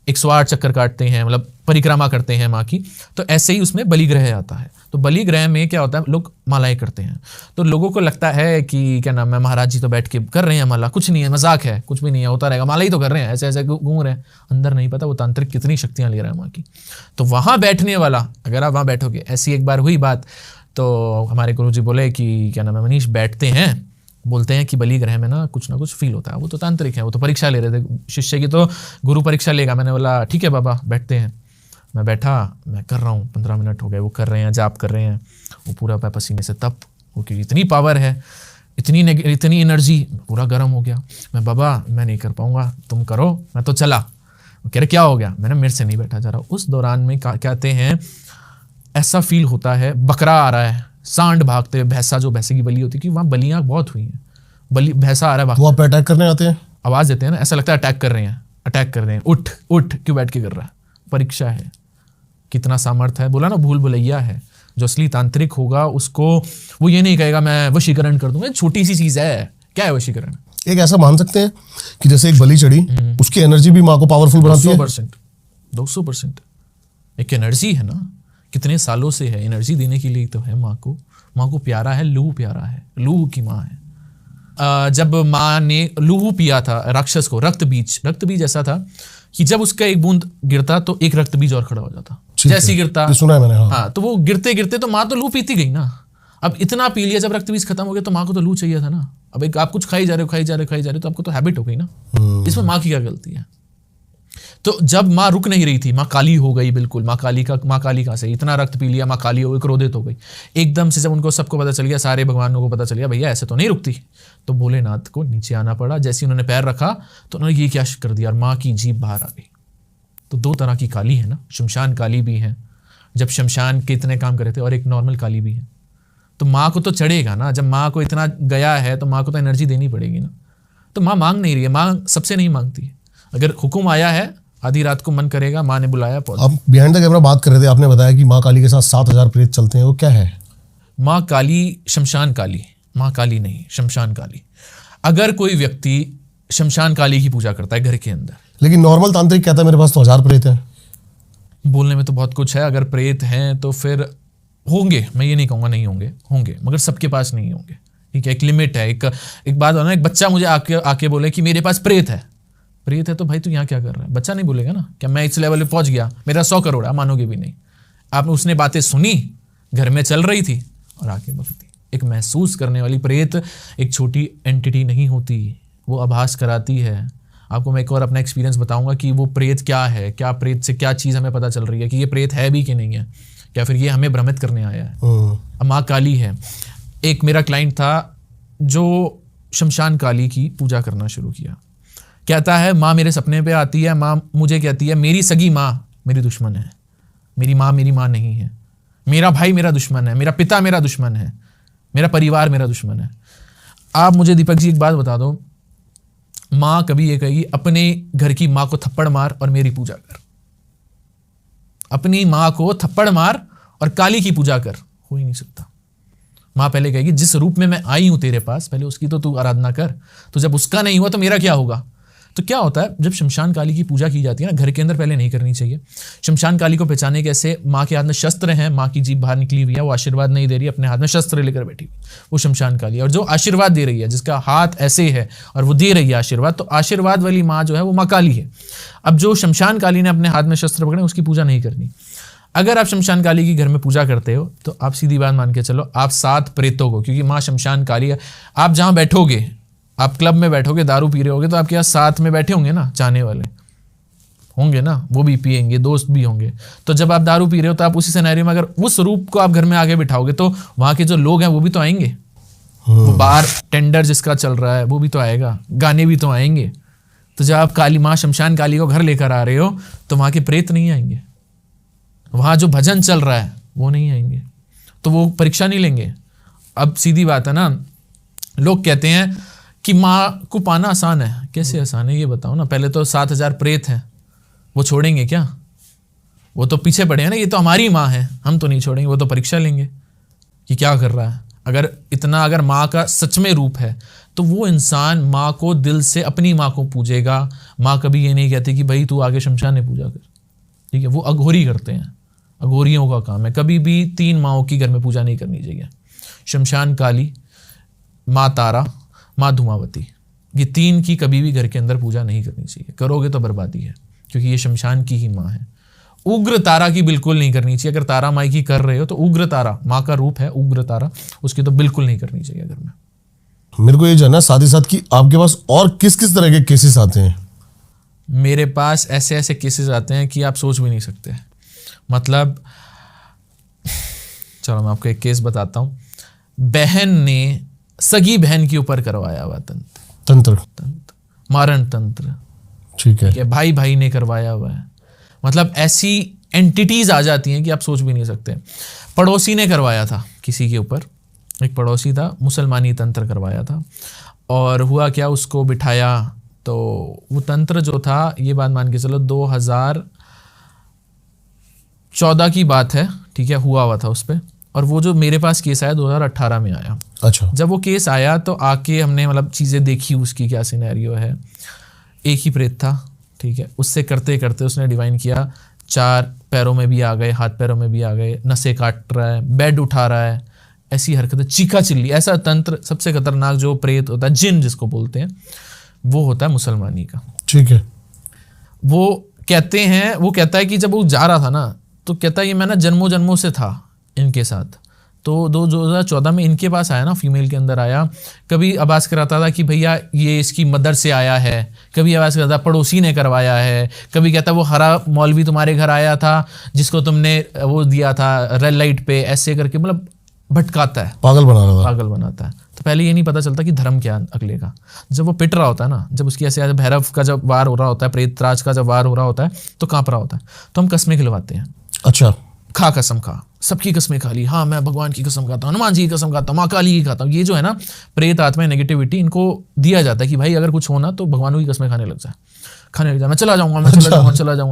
108 चक्कर काटते हैं, मतलब परिक्रमा करते हैं माँ की। तो ऐसे ही उसमें बलि ग्रह आता है। तो बलि ग्रह में क्या होता है, लोग मालाएं करते हैं। तो लोगों को लगता है कि क्या नाम है, महाराज जी तो बैठ के कर रहे हैं माला, कुछ नहीं है, मजाक है, कुछ भी नहीं है, होता रहेगा, माला ही तो कर रहे हैं, ऐसे ऐसे घूम रहे हैं। अंदर नहीं पता वो तांत्रिक कितनी शक्तियां ले रहा है माँ की। तो वहां बैठने वाला, अगर आप वहां बैठोगे, ऐसी एक बार हुई बात, तो हमारे गुरुजी बोले कि क्या नाम है, मनीष बैठते हैं, बोलते हैं कि बलि ग्रह में ना कुछ फील होता है। वो तो तांत्रिक है, वो तो परीक्षा ले रहे थे शिष्य की, तो गुरु परीक्षा लेगा। मैंने बोला ठीक है बाबा बैठते हैं। मैं बैठा, मैं कर रहा हूँ, 15 मिनट हो गए, वो कर रहे हैं, जाप कर रहे हैं, वो पूरा पसीने से तप, वो क्योंकि इतनी पावर है, इतनी एनर्जी, पूरा गर्म हो गया। मैं बाबा मैं नहीं कर पाऊंगा, तुम करो। मैं तो चला। वो कह रहे क्या हो गया? मैंने मेरे से नहीं बैठा जा रहा। उस दौरान में कहते हैं ऐसा फील होता है बकरा आ रहा है, सांड भागते हुए, भैंसा, जो भैंसे की बलि होती है, कि वहाँ बलियाँ बहुत हुई हैं, बलि भैंसा आ रहा है, वो आप अटैक करने आते हैं, आवाज़ देते हैं ना, ऐसा लगता है अटैक कर रहे हैं, अटैक कर रहे हैं, उठ उठ, क्यों बैठ के कर रहा है? परीक्षा है, कितना सामर्थ्य है। बोला ना भूल भुलैया है। जो असली तांत्रिक होगा उसको वो ये नहीं कहेगा मैं वशीकरण कर दूंगा, छोटी सी चीज़ है, क्या है वशीकरण? एक ऐसा मान सकते हैं कि जैसे एक बलि चढ़ी, उसकी एनर्जी भी माँ को पावरफुल बनाती है। 200% एक एनर्जी है ना, कितने सालों से है, एनर्जी देने के लिए तो है माँ को प्यारा है, लूहू प्यारा है, लूहू की माँ है। जब माँ ने लूहू पिया था राक्षस को, रक्त बीज ऐसा था कि जब उसका एक बूंद गिरता तो एक रक्त बीज और खड़ा हो जाता, जैसे गिरता, सुना है मैंने। हाँ, तो वो गिरते गिरते तो माँ तो लू पीती गई ना। अब इतना पी लिया, जब रक्त बीज खत्म हो गया तो माँ को तो लू चाहिए था ना। अब एक आप कुछ खाई जा रहे हो तो आपको तो हैबिट हो गई ना। इसमें माँ की क्या गलती है? तो जब माँ रुक नहीं रही थी, माँ काली हो गई बिल्कुल। माँ काली का से इतना रक्त पी लिया, माँ काली हो गई, क्रोधित हो गई एकदम से। जब उनको सबको पता चल गया, सारे भगवानों को पता चल गया भैया ऐसे तो नहीं रुकती, तो भोलेनाथ को नीचे आना पड़ा। जैसे उन्होंने पैर रखा तो उन्होंने ये क्या कर दिया, और माँ की जीभ बाहर आ गई। तो 2 तरह की काली है ना, शमशान काली भी है, जब शमशान के इतने काम करे थे, और एक नॉर्मल काली भी है। तो माँ को तो चढ़ेगा ना, जब माँ को इतना गया है तो माँ को तो एनर्जी देनी पड़ेगी ना। तो माँ मांग नहीं रही है, माँ सबसे नहीं मांगती है। अगर हुक्म आया है, आधी रात को मन करेगा, माँ ने बुलाया। आप बिहाइंड द कैमरा बात कर रहे थे, आपने बताया कि माँ काली के साथ 7000 प्रेत चलते हैं, वो क्या है? माँ काली शमशान काली, माँ काली नहीं, शमशान काली। अगर कोई व्यक्ति शमशान काली की पूजा करता है घर के अंदर, लेकिन नॉर्मल तांत्रिक कहता है मेरे पास तो 1000 प्रेत हैं। बोलने में तो बहुत कुछ है, अगर प्रेत हैं तो फिर होंगे, मैं ये नहीं कहूँगा नहीं होंगे, मगर सबके पास नहीं होंगे। ठीक है, एक लिमिट है। एक बात हो ना, एक बच्चा मुझे आके बोले कि मेरे पास प्रेत है तो भाई तू यहाँ क्या कर रहा है? बच्चा नहीं बोलेगा ना, क्या मैं इस लेवल पे पहुंच गया, मेरा 100 करोड़ है, मानोगे भी नहीं। आपने उसने बातें सुनी, घर में चल रही थी, और आके बोलती। एक महसूस करने वाली प्रेत एक छोटी एंटिटी नहीं होती, वो आभास कराती है। आपको मैं एक और अपना एक्सपीरियंस बताऊंगा कि वो प्रेत क्या है, क्या प्रेत से क्या चीज़ हमें पता चल रही है कि ये प्रेत है भी कि नहीं है, या फिर ये हमें भ्रमित करने आया है। अब माँ काली है। एक मेरा क्लाइंट था जो शमशान काली की पूजा करना शुरू किया। कहता है माँ मेरे सपने पे आती है, माँ मुझे कहती है मेरी सगी माँ मेरी दुश्मन है, मेरी माँ नहीं है, मेरा भाई मेरा दुश्मन है, मेरा पिता मेरा दुश्मन है, मेरा परिवार मेरा दुश्मन है। आप मुझे दीपक जी एक बात बता दो, माँ कभी ये कहेगी अपने घर की माँ को थप्पड़ मार और मेरी पूजा कर? अपनी माँ को थप्पड़ मार और काली की पूजा कर, हो ही नहीं सकता। माँ पहले कहेगी जिस रूप में मैं आई हूं तेरे पास, पहले उसकी तो तू आराधना कर। तो जब उसका नहीं हुआ तो मेरा क्या होगा? तो क्या होता है, जब शमशान काली की पूजा की जाती है ना, घर के अंदर पहले नहीं करनी चाहिए। शमशान काली को पहचाने कैसे? माँ के हाथ में शस्त्र हैं, माँ की जीभ बाहर निकली हुई है, वो आशीर्वाद नहीं दे रही, अपने हाथ में शस्त्र लेकर बैठी हुई, वो शमशान काली है। और जो आशीर्वाद दे रही है, जिसका हाथ ऐसे है और वो दे रही है आशीर्वाद, तो आशीर्वाद वाली माँ जो है वो माँ काली है। अब जो शमशान काली ने अपने हाथ में शस्त्र पकड़े, उसकी पूजा नहीं करनी। अगर आप शमशान काली की घर में पूजा करते हो तो आप सीधी बात मान के चलो, आप 7 प्रेतों को, क्योंकि माँ शमशान काली है, आप जहाँ बैठोगे, आप क्लब में बैठोगे, दारू पी रहे होगे, तो आपके यहाँ साथ में बैठे होंगे ना, चाहने वाले होंगे ना, वो भी पिएंगे, दोस्त भी होंगे। तो जब आप दारू पी रहे हो तो आप उसी सिनेरियो में अगर उस रूप को आप घर में आगे बिठाओगे तो वहाँ के जो लोग हैं वो भी तो आएंगे। वो बाहर टेंडर जिसका चल रहा है वो भी तो आएगा, गाने भी तो आएंगे। तो जब आप काली माँ शमशान काली को घर लेकर आ रहे हो तो वहाँ के प्रेत नहीं आएंगे, वहाँ जो भजन चल रहा है वो नहीं आएंगे, तो वो परीक्षा नहीं लेंगे। अब सीधी बात है ना, लोग कहते हैं कि माँ को पाना आसान है। कैसे आसान है ये बताओ ना? पहले तो 7000 प्रेत हैं, वो छोड़ेंगे क्या? वो तो पीछे पड़े हैं ना, ये तो हमारी माँ है, हम तो नहीं छोड़ेंगे, वो तो परीक्षा लेंगे कि क्या कर रहा है। अगर माँ का सच में रूप है तो वो इंसान माँ को दिल से, अपनी माँ को पूजेगा। माँ कभी ये नहीं कहती कि भाई तू आगे शमशान में पूजा कर, ठीक है, वो अघोरी करते हैं, अघोरियों का काम है। कभी भी 3 माँओं की घर में पूजा नहीं करनी चाहिए। शमशान काली, माँ तारा, माँ धुमावती, ये 3 की कभी भी घर के अंदर पूजा नहीं करनी चाहिए। करोगे तो बर्बादी है, क्योंकि ये शमशान की ही माँ है। उग्र तारा की बिल्कुल नहीं करनी चाहिए। अगर तारा माई की कर रहे हो तो उग्र तारा, माँ का रूप है उग्र तारा, उसकी तो बिल्कुल नहीं करनी चाहिए घर में। मेरे को ये जानना साथ ही साथ कि आपके पास और किस किस तरह के केसेस आते हैं? मेरे पास ऐसे ऐसे केसेस आते हैं कि आप सोच भी नहीं सकते। मतलब चलो मैं आपको एक केस बताता हूँ। बहन ने सगी बहन के ऊपर करवाया हुआ तंत्र, मारण तंत्र, ठीक है। भाई भाई ने करवाया हुआ है। मतलब ऐसी एंटिटीज आ जाती हैं कि आप सोच भी नहीं सकते। पड़ोसी ने करवाया था किसी के ऊपर, एक पड़ोसी था, मुसलमानी तंत्र करवाया था। और हुआ क्या, उसको बिठाया तो वो तंत्र जो था, ये बात मान के चलो 2014 की बात है, ठीक है, हुआ था उस पर। और वो जो मेरे पास केस आया 2018 में आया। अच्छा। जब वो केस आया तो आके हमने मतलब चीज़ें देखी, उसकी क्या सिनेरियो है। एक ही प्रेत था, ठीक है, उससे करते करते उसने डिवाइन किया, 4 पैरों में भी आ गए, हाथ पैरों में भी आ गए, नसें काट रहा है, बेड उठा रहा है, ऐसी हरकतें, चीखा चिल्ली। ऐसा तंत्र, सबसे खतरनाक जो प्रेत होता है, जिन जिसको बोलते हैं, वो होता है मुसलमानी का, ठीक है। वो कहता है कि जब वो जा रहा था ना, तो कहता है ये मैं ना जन्मों जन्मों से था इनके साथ। तो 2014 में इनके पास आया ना, फीमेल के अंदर आया। कभी आवाज़ कराता था कि भैया ये इसकी मदर से आया है, कभी आवाज़ कराता पड़ोसी ने करवाया है, कभी कहता वो हरा मौलवी तुम्हारे घर आया था जिसको तुमने वो दिया था रेड लाइट पे, ऐसे करके मतलब भटकाता है, पागल बनाता है। तो पहले ये नहीं पता चलता कि धर्म क्या अगले का। जब वो पिट रहा होता है ना, जब उसकी ऐसे भैरव का जब वार हो रहा होता है, प्रेतराज का जब वार हो रहा होता है, तो काँप रहा होता है, तो हम कस्में खिलवाते हैं। अच्छा। खा कसम खा, सबकी कसमें खा ली, हाँ मैं भगवान की कसम खाता हूँ, हनुमान जी की कसम खाता हूँ, माँ काली की खाता हूँ। ये जो है ना प्रेत आत्मा नेगेटिविटी, इनको दिया जाता है कि भाई अगर कुछ होना तो भगवानों की कसमें खाने लग जाए, मैं चला जाऊंगा,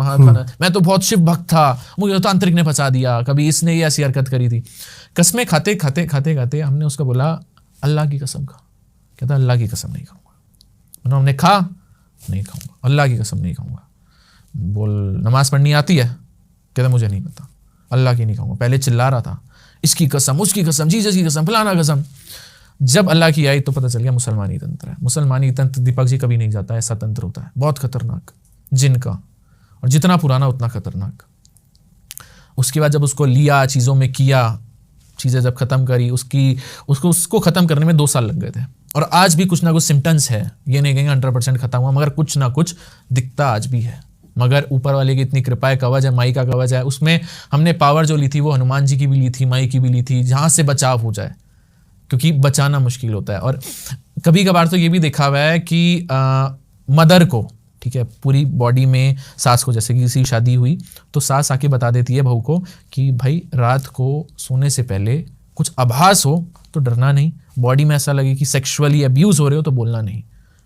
हाँ खाना, मैं तो बहुत शिव भक्त था, मुझे तांत्रिक ने फंसा दिया, कभी इसने ये ऐसी हरकत करी थी। कसमें खाते खाते हमने उसको बोला अल्लाह की कसम खा। कहता अल्लाह की कसम नहीं खाऊंगा। हमने खा, नहीं खाऊंगा, अल्लाह की कसम नहीं खाऊंगा। बोल नमाज पढ़नी आती है? कहता मुझे नहीं पता, अल्लाह की नहीं खाऊंगा। पहले चिल्ला रहा था इसकी कसम, उसकी कसम, जीसस की कसम, फलाना कसम। जब अल्लाह की आई तो पता चल गया मुसलमानी तंत्र है। मुसलमानी तंत्र दीपक जी कभी नहीं जाता, ऐसा तंत्र होता है, बहुत खतरनाक, जिन का, और जितना पुराना उतना खतरनाक। उसके बाद जब उसको लिया, चीज़ों में किया, चीज़ें जब ख़त्म करी, उसको ख़त्म करने में 2 साल लग गए थे। और आज भी कुछ ना कुछ सिम्टम्स है, ये नहीं कहेंगे 100% ख़त्म हुआ, मगर कुछ ना कुछ दिखता आज भी है। मगर ऊपर वाले की इतनी कृपा है, कवच है, माई का कवच है। उसमें हमने पावर जो ली थी वो हनुमान जी की भी ली थी, माई की भी ली थी, जहाँ से बचाव हो जाए, क्योंकि बचाना मुश्किल होता है। और कभी कभार तो ये भी देखा हुआ है कि मदर को, ठीक है, पूरी बॉडी में, सास को, जैसे कि किसी शादी हुई तो सास आके बता देती है बहू को कि भाई रात को सोने से पहले कुछ आभास हो तो डरना नहीं, बॉडी में ऐसा लगे कि सेक्सुअली अब्यूज़ हो रहे हो तो बोलना नहीं,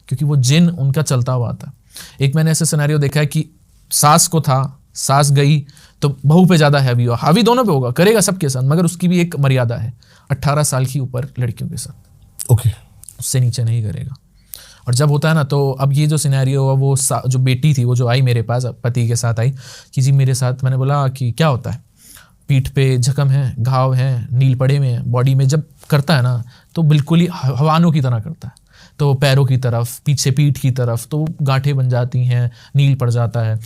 क्योंकि वो जिन उनका चलता हुआ आता है। एक मैंने ऐसे सिनेरियो देखा है कि सास को था, सास गई तो बहू पे ज़्यादा हैवी हुआ, हावी दोनों पे होगा, करेगा सबके साथ, मगर उसकी भी एक मर्यादा है, 18 साल की ऊपर लड़कियों के साथ, ओके, उससे नीचे नहीं करेगा। और जब होता है ना, तो अब ये जो सिनेरियो हुआ, वो जो बेटी थी वो जो आई मेरे पास, पति के साथ आई कि जी मेरे साथ, मैंने बोला कि क्या होता है, पीठ पे जख्म है, घाव है, नील पड़े हुए हैं बॉडी में। जब करता है ना तो बिल्कुल ही हवानों की तरह करता है, तो पैरों की तरफ, पीछे पीठ की तरफ तो गांठें बन जाती हैं, नील पड़ जाता है।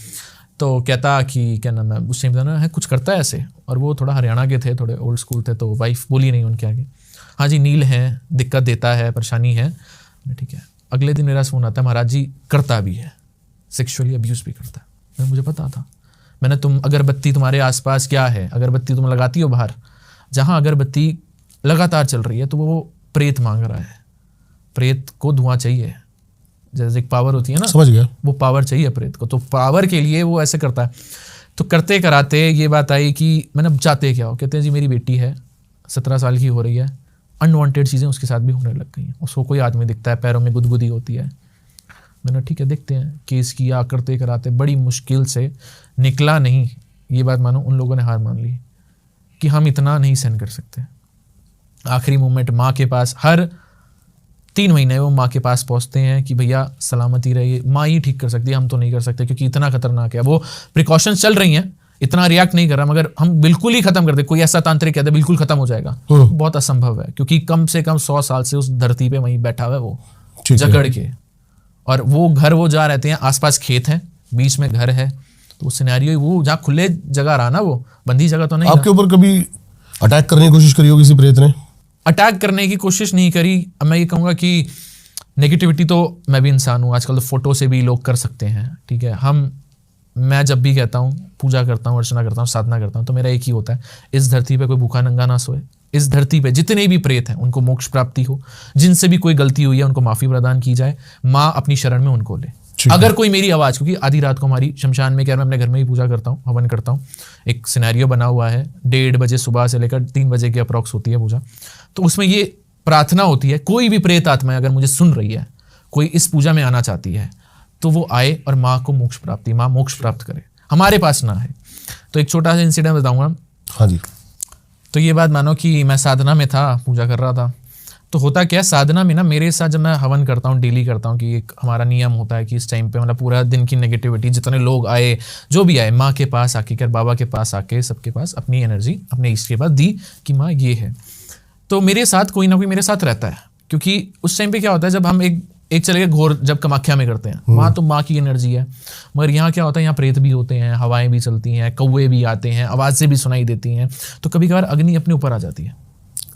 तो कहता कि क्या नाम है, उस टाइम ना है कुछ करता है ऐसे, और वो थोड़ा हरियाणा के थे, थोड़े ओल्ड स्कूल थे, तो वाइफ बोली नहीं उनके आगे, हाँ जी नील है, दिक्कत देता है, परेशानी है, ठीक है। अगले दिन मेरा फ़ोन आता है, महाराज जी करता भी है, सेक्सुअली अब्यूज़ भी करता है। मुझे पता था, मैंने अगरबत्ती तुम्हारे आसपास क्या है, अगरबत्ती तुम लगाती हो बाहर, जहाँ अगरबत्ती लगातार चल रही है तो वो प्रेत मांग रहा है, प्रेत को धुआं चाहिए, जैसे एक पावर होती है ना, समझ गया, वो पावर चाहिए प्रेत को, तो पावर के लिए वो ऐसे करता है। तो करते कराते ये बात आई कि मैंने चाहते क्या हो, कहते हैं जी मेरी बेटी है 17 साल की हो रही है, अनवांटेड चीज़ें उसके साथ भी होने लग गई हैं, उसको कोई आदमी दिखता है, पैरों में गुदगुदी होती है। मैंने ठीक है देखते हैं, केस किया, करते कराते बड़ी मुश्किल से निकला नहीं, ये बात मानो, उन लोगों ने हार मान ली कि हम इतना नहीं सहन कर सकते। आखिरी मोमेंट माँ के पास, हर 3 महीने वो माँ के पास पहुंचते हैं कि भैया सलामती रहिए, माँ ही ठीक कर सकती है, हम तो नहीं कर सकते क्योंकि इतना खतरनाक है। वो प्रिकॉशंस चल रही हैं, इतना रिएक्ट नहीं कर रहा, मगर हम बिल्कुल ही खत्म कर दे, कोई ऐसा तांत्रिक कहते बिल्कुल खत्म हो जाएगा, बहुत असंभव है, क्योंकि कम से कम 100 साल से उस धरती पे वहीं बैठा हुआ है वो जकड़ के। और वो घर वो जा रहते हैं, आसपास खेत हैं, बीच में घर है, तो सिनेरियो वो जहाँ खुले जगह रहा ना, वो बंदी जगह तो नहीं। आपके ऊपर कभी अटैक करने की कोशिश करी हो किसी प्रेत ने? अटैक करने की कोशिश नहीं करी। अब मैं ये कहूँगा कि नेगेटिविटी तो मैं भी इंसान हूँ, आजकल तो फोटो से भी लोग कर सकते हैं, ठीक है। मैं जब भी कहता हूँ, पूजा करता हूँ, अर्चना करता हूँ, साधना करता हूँ, तो मेरा एक ही होता है, इस धरती पे कोई भूखा नंगा ना सोए, इस धरती पे जितने भी प्रेत हैं उनको मोक्ष प्राप्ति हो, जिनसे भी कोई गलती हुई है उनको माफी प्रदान की जाए, माँ अपनी शरण में उनको ले। अगर कोई मेरी आवाज़, क्योंकि आधी रात को हमारी शमशान में, क्या मैं अपने घर में ही पूजा करता हूँ, हवन करता हूँ, एक सिनेरियो बना हुआ है, 1:30 बजे सुबह से लेकर 3 बजे की अप्रॉक्स होती है पूजा। तो उसमें ये प्रार्थना होती है, कोई भी प्रेत आत्मा अगर मुझे सुन रही है, कोई इस पूजा में आना चाहती है, तो वो आए और माँ को मोक्ष प्राप्ति, माँ मोक्ष प्राप्त करे, हमारे पास ना है। तो एक छोटा सा इंसिडेंट बताऊंगा। हाँ जी। तो ये बात मानो कि मैं साधना में था, पूजा कर रहा था, तो होता क्या है साधना में ना, मेरे साथ जब मैं हवन करता हूँ, डेली करता हूँ, कि एक हमारा नियम होता है कि इस टाइम पे मतलब पूरा दिन की नेगेटिविटी, जितने लोग आए, जो भी आए, माँ के पास आके, कर बाबा के पास आके, सबके पास अपनी एनर्जी अपने इष्ट के पास दी कि माँ ये है। तो मेरे साथ कोई ना कोई मेरे साथ रहता है, क्योंकि उस टाइम पे क्या होता है, जब हम एक चले गए घोर, जब कामाख्या में करते हैं, वहाँ तो माँ की एनर्जी है, मगर यहाँ क्या होता है, यहाँ प्रेत भी होते हैं, हवाएं भी चलती हैं, कौवे भी आते हैं, आवाज़ से भी सुनाई देती हैं, तो कभी कभार अग्नि अपने ऊपर आ जाती है।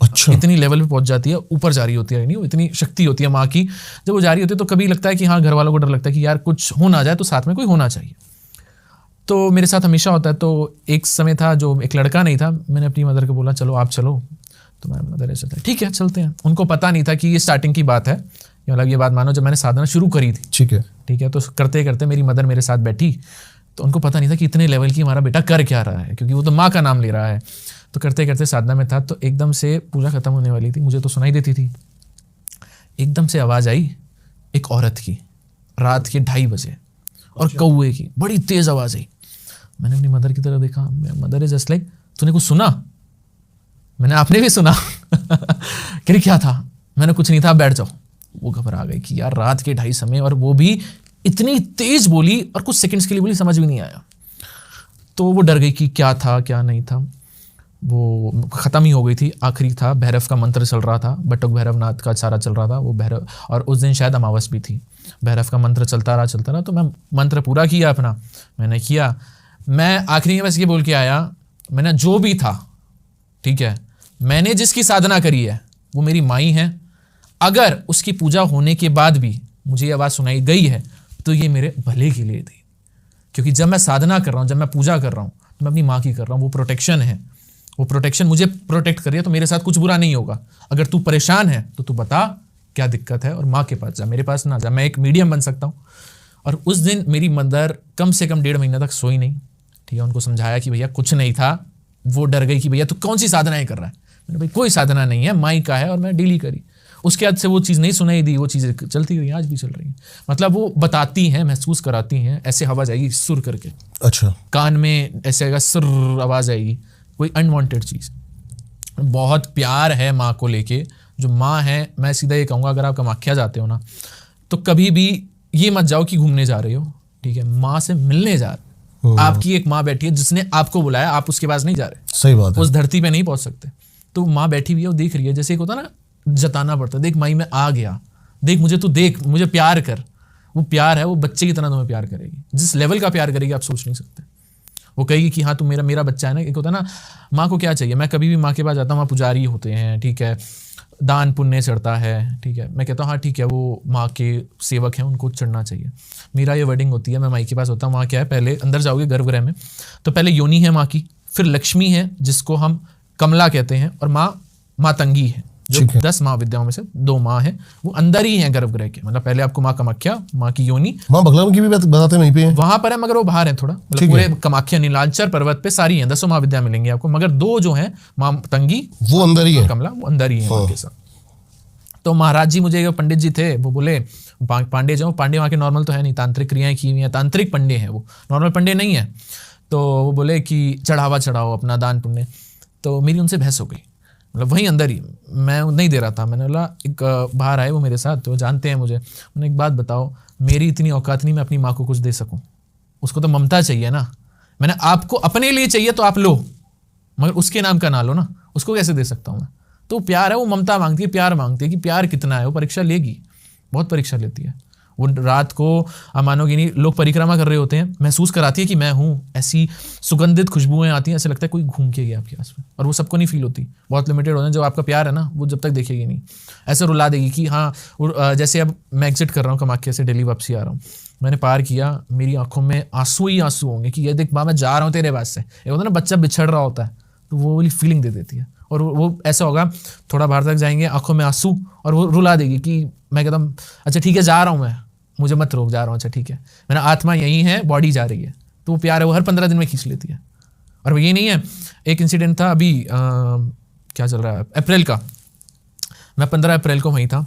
अच्छा। इतनी लेवल पे पहुंच जाती है, ऊपर जा रही होती है, नहीं इतनी शक्ति होती है माँ की, जब वो जा रही होती है तो कभी लगता है कि हाँ, घर वालों को डर लगता है कि यार कुछ हो ना जाए, तो साथ में कोई होना चाहिए। तो मेरे साथ हमेशा होता है। तो एक समय था, जो एक लड़का नहीं था, मैंने अपनी मदर को बोला चलो आप चलो, तो मेरी मदर ऐसे था, ठीक है चलते हैं। उनको पता नहीं था कि ये स्टार्टिंग की बात है, मतलब ये बात मानो जब मैंने साधना शुरू करी थी, ठीक है। तो करते करते मेरी मदर मेरे साथ बैठी, तो उनको पता नहीं था कि इतने लेवल की हमारा बेटा कर क्या रहा है, क्योंकि वो तो माँ का नाम ले रहा है। तो करते करते साधना में था, तो एकदम से पूजा खत्म होने वाली थी, मुझे तो सुनाई देती थी, एकदम से आवाज़ आई एक औरत की, रात के 2:30 बजे, और कौवे की बड़ी तेज़ आवाज़ आई। मैंने अपनी मदर की तरफ देखा, मदर इज जस्ट लाइक, तूने कुछ सुना? मैंने, आपने भी सुना? कह रही क्या था? मैंने कुछ नहीं था, बैठ जाओ। वो घबरा गई कि यार रात के 2:30 समय, और वो भी इतनी तेज बोली, और कुछ सेकंड्स के लिए बोली, समझ भी नहीं आया। तो वो डर गई कि क्या था क्या नहीं था। वो ख़त्म ही हो गई थी, आखिरी था, भैरव का मंत्र चल रहा था, बटुक भैरवनाथ का सारा चल रहा था वो भैरव, और उस दिन शायद अमावस भी थी। भैरव का मंत्र चलता रहा, तो मैं मंत्र पूरा किया अपना, मैंने किया। मैं आखिरी में बस ये बोल के आया, मैंने जो भी था, ठीक है, मैंने जिसकी साधना करी है वो मेरी माई है, अगर उसकी पूजा होने के बाद भी मुझे ये आवाज़ सुनाई गई है तो ये मेरे भले के लिए थी, क्योंकि जब मैं साधना कर रहा हूँ, जब मैं पूजा कर रहा हूँ, तो मैं अपनी माँ की कर रहा हूँ, वो प्रोटेक्शन है, वो प्रोटेक्शन मुझे प्रोटेक्ट कर रही है, तो मेरे साथ कुछ बुरा नहीं होगा। अगर तू परेशान है तो तू बता क्या दिक्कत है, और माँ के पास जा, मेरे पास ना जा, मैं एक मीडियम बन सकता हूँ। और उस दिन मेरी मदर कम से कम 1.5 महीने तक सोई नहीं, ठीक है। उनको समझाया कि भैया कुछ नहीं था, वो डर गई कि भैया तू कौन सी साधनाएं कर रहा है। मैंने भाई कोई साधना नहीं है, माई का है, और मैं डेली करी। उसके बाद से वो चीज़ नहीं सुनाई दी, वो चीज़ें चलती रही, आज भी चल रही हैं। मतलब वो बताती हैं, महसूस कराती हैं, ऐसे आवाज़ आएगी सुर करके, अच्छा, कान में ऐसे आएगा सुर आवाज़ आएगी, कोई अनवांटेड चीज़। बहुत प्यार है माँ को लेके, जो माँ है। मैं सीधा ये कहूँगा, अगर आप कामाख्या जाते हो ना, तो कभी भी ये मत जाओ कि घूमने जा रहे हो, ठीक है, माँ से मिलने जा रहे हो। आपकी एक माँ बैठी है जिसने आपको बुलाया, आप उसके पास नहीं जा रहे, सही बात है, उस धरती पे नहीं पहुंच सकते। तो माँ बैठी हुई है, वो देख रही है, जैसे एक होता ना जताना पड़ता है, देख माई मैं आ गया, देख मुझे, तू देख मुझे प्यार कर। वो प्यार है, वो बच्चे की तरह तुम्हें प्यार करेगी, जिस लेवल का प्यार करेगी आप सोच नहीं सकते। वो कहेगी कि हाँ तू मेरा बच्चा है ना। एक होता है ना, माँ को क्या चाहिए, मैं कभी भी माँ के पास जाता हूँ, वहाँ पुजारी होते हैं, ठीक है, दान पुण्य चढ़ता है, ठीक है, मैं कहता हूँ हाँ ठीक है, वो माँ के सेवक हैं, उनको चढ़ना चाहिए। मेरा ये वेडिंग होती है, मैं माई के पास होता हूँ, वहाँ क्या है, पहले अंदर जाओगे गर्भगृह में, तो पहले योनि है माँ की, फिर लक्ष्मी है जिसको हम कमला कहते हैं, और माँ तंगी है, जो 10 माँ विद्याओं में से 2 माँ है, वो अंदर ही है गर्भगृह के। मतलब पहले आपको माँ कामाख्या, माँ की योनि, माँ बगलामुखी की भी बताते वहीं पे है, वहां पर है, मगर वो बाहर है थोड़ा, मतलब पूरे कामाख्या नीलांचल पर्वत पे सारी हैं, 10 माँ विद्या मिलेंगी आपको, मगर 2 जो हैं, माँ तंगी वो अंदर ही है, कमला वो अंदर ही है उनके साथ। तो महाराज जी, मुझे पंडित जी थे, वो बोले पांडे जो, पांडे वहाँ के नॉर्मल तो है नहीं, तांत्रिक क्रियाएं की हुई हैं, तांत्रिक पंडे हैं, वो नॉर्मल पंडे नहीं है। तो वो बोले कि चढ़ावा चढ़ाओ अपना दान पुण्य। तो मेरी उनसे बहस हो गई, मतलब वहीं अंदर ही मैं नहीं दे रहा था। मैंने बोला एक बाहर आए वो मेरे साथ, तो जानते हैं मुझे, उन्होंने एक बात बताओ, मेरी इतनी औकात नहीं मैं अपनी माँ को कुछ दे सकूं, उसको तो ममता चाहिए ना। मैंने आपको अपने लिए चाहिए तो आप लो, मगर उसके नाम का ना लो ना, उसको कैसे दे सकता हूँ मैं। तो प्यार है, वो ममता मांगती है, प्यार मांगती है कि प्यार कितना है, वो परीक्षा लेगी, बहुत परीक्षा लेती है। वो रात को आप मानोगे नहीं, लोग परिक्रमा कर रहे होते हैं, महसूस कराती है कि मैं हूँ, ऐसी सुगंधित खुशबुएं आती हैं, ऐसे लगता है कोई घूम के गया आपके आस में, और वो सबको नहीं फील होती, बहुत लिमिटेड होते हैं। जो आपका प्यार है ना, वो जब तक देखेगी नहीं, ऐसे रुला देगी कि हाँ। जैसे अब मैं एग्जिट कर रहा हूँ कामाख्या से, दिल्ली वापसी आ रहा हूँ, मैंने पार किया, मेरी आंखों में आंसू ही आंसू होंगे कि ये देख माँ मैं जा रहा हूँ तेरे पास से। एक होता है ना बच्चा बिछड़ रहा होता है, तो वो वाली फीलिंग दे देती है। और वो ऐसा होगा, थोड़ा बाहर तक जाएंगे, आंखों में आंसू, और वो रुला देगी कि मैं कहता हूँ अच्छा ठीक है जा रहा हूँ मैं, मुझे मत रोक, जा रहा हूँ, अच्छा ठीक है, मेरा आत्मा यही है, बॉडी जा रही है। तो वो प्यार है, वो हर 15 दिन में खींच लेती है। और ये नहीं है, एक इंसिडेंट था अभी क्या चल रहा है, अप्रैल का, मैं 15 अप्रैल को वहीं था,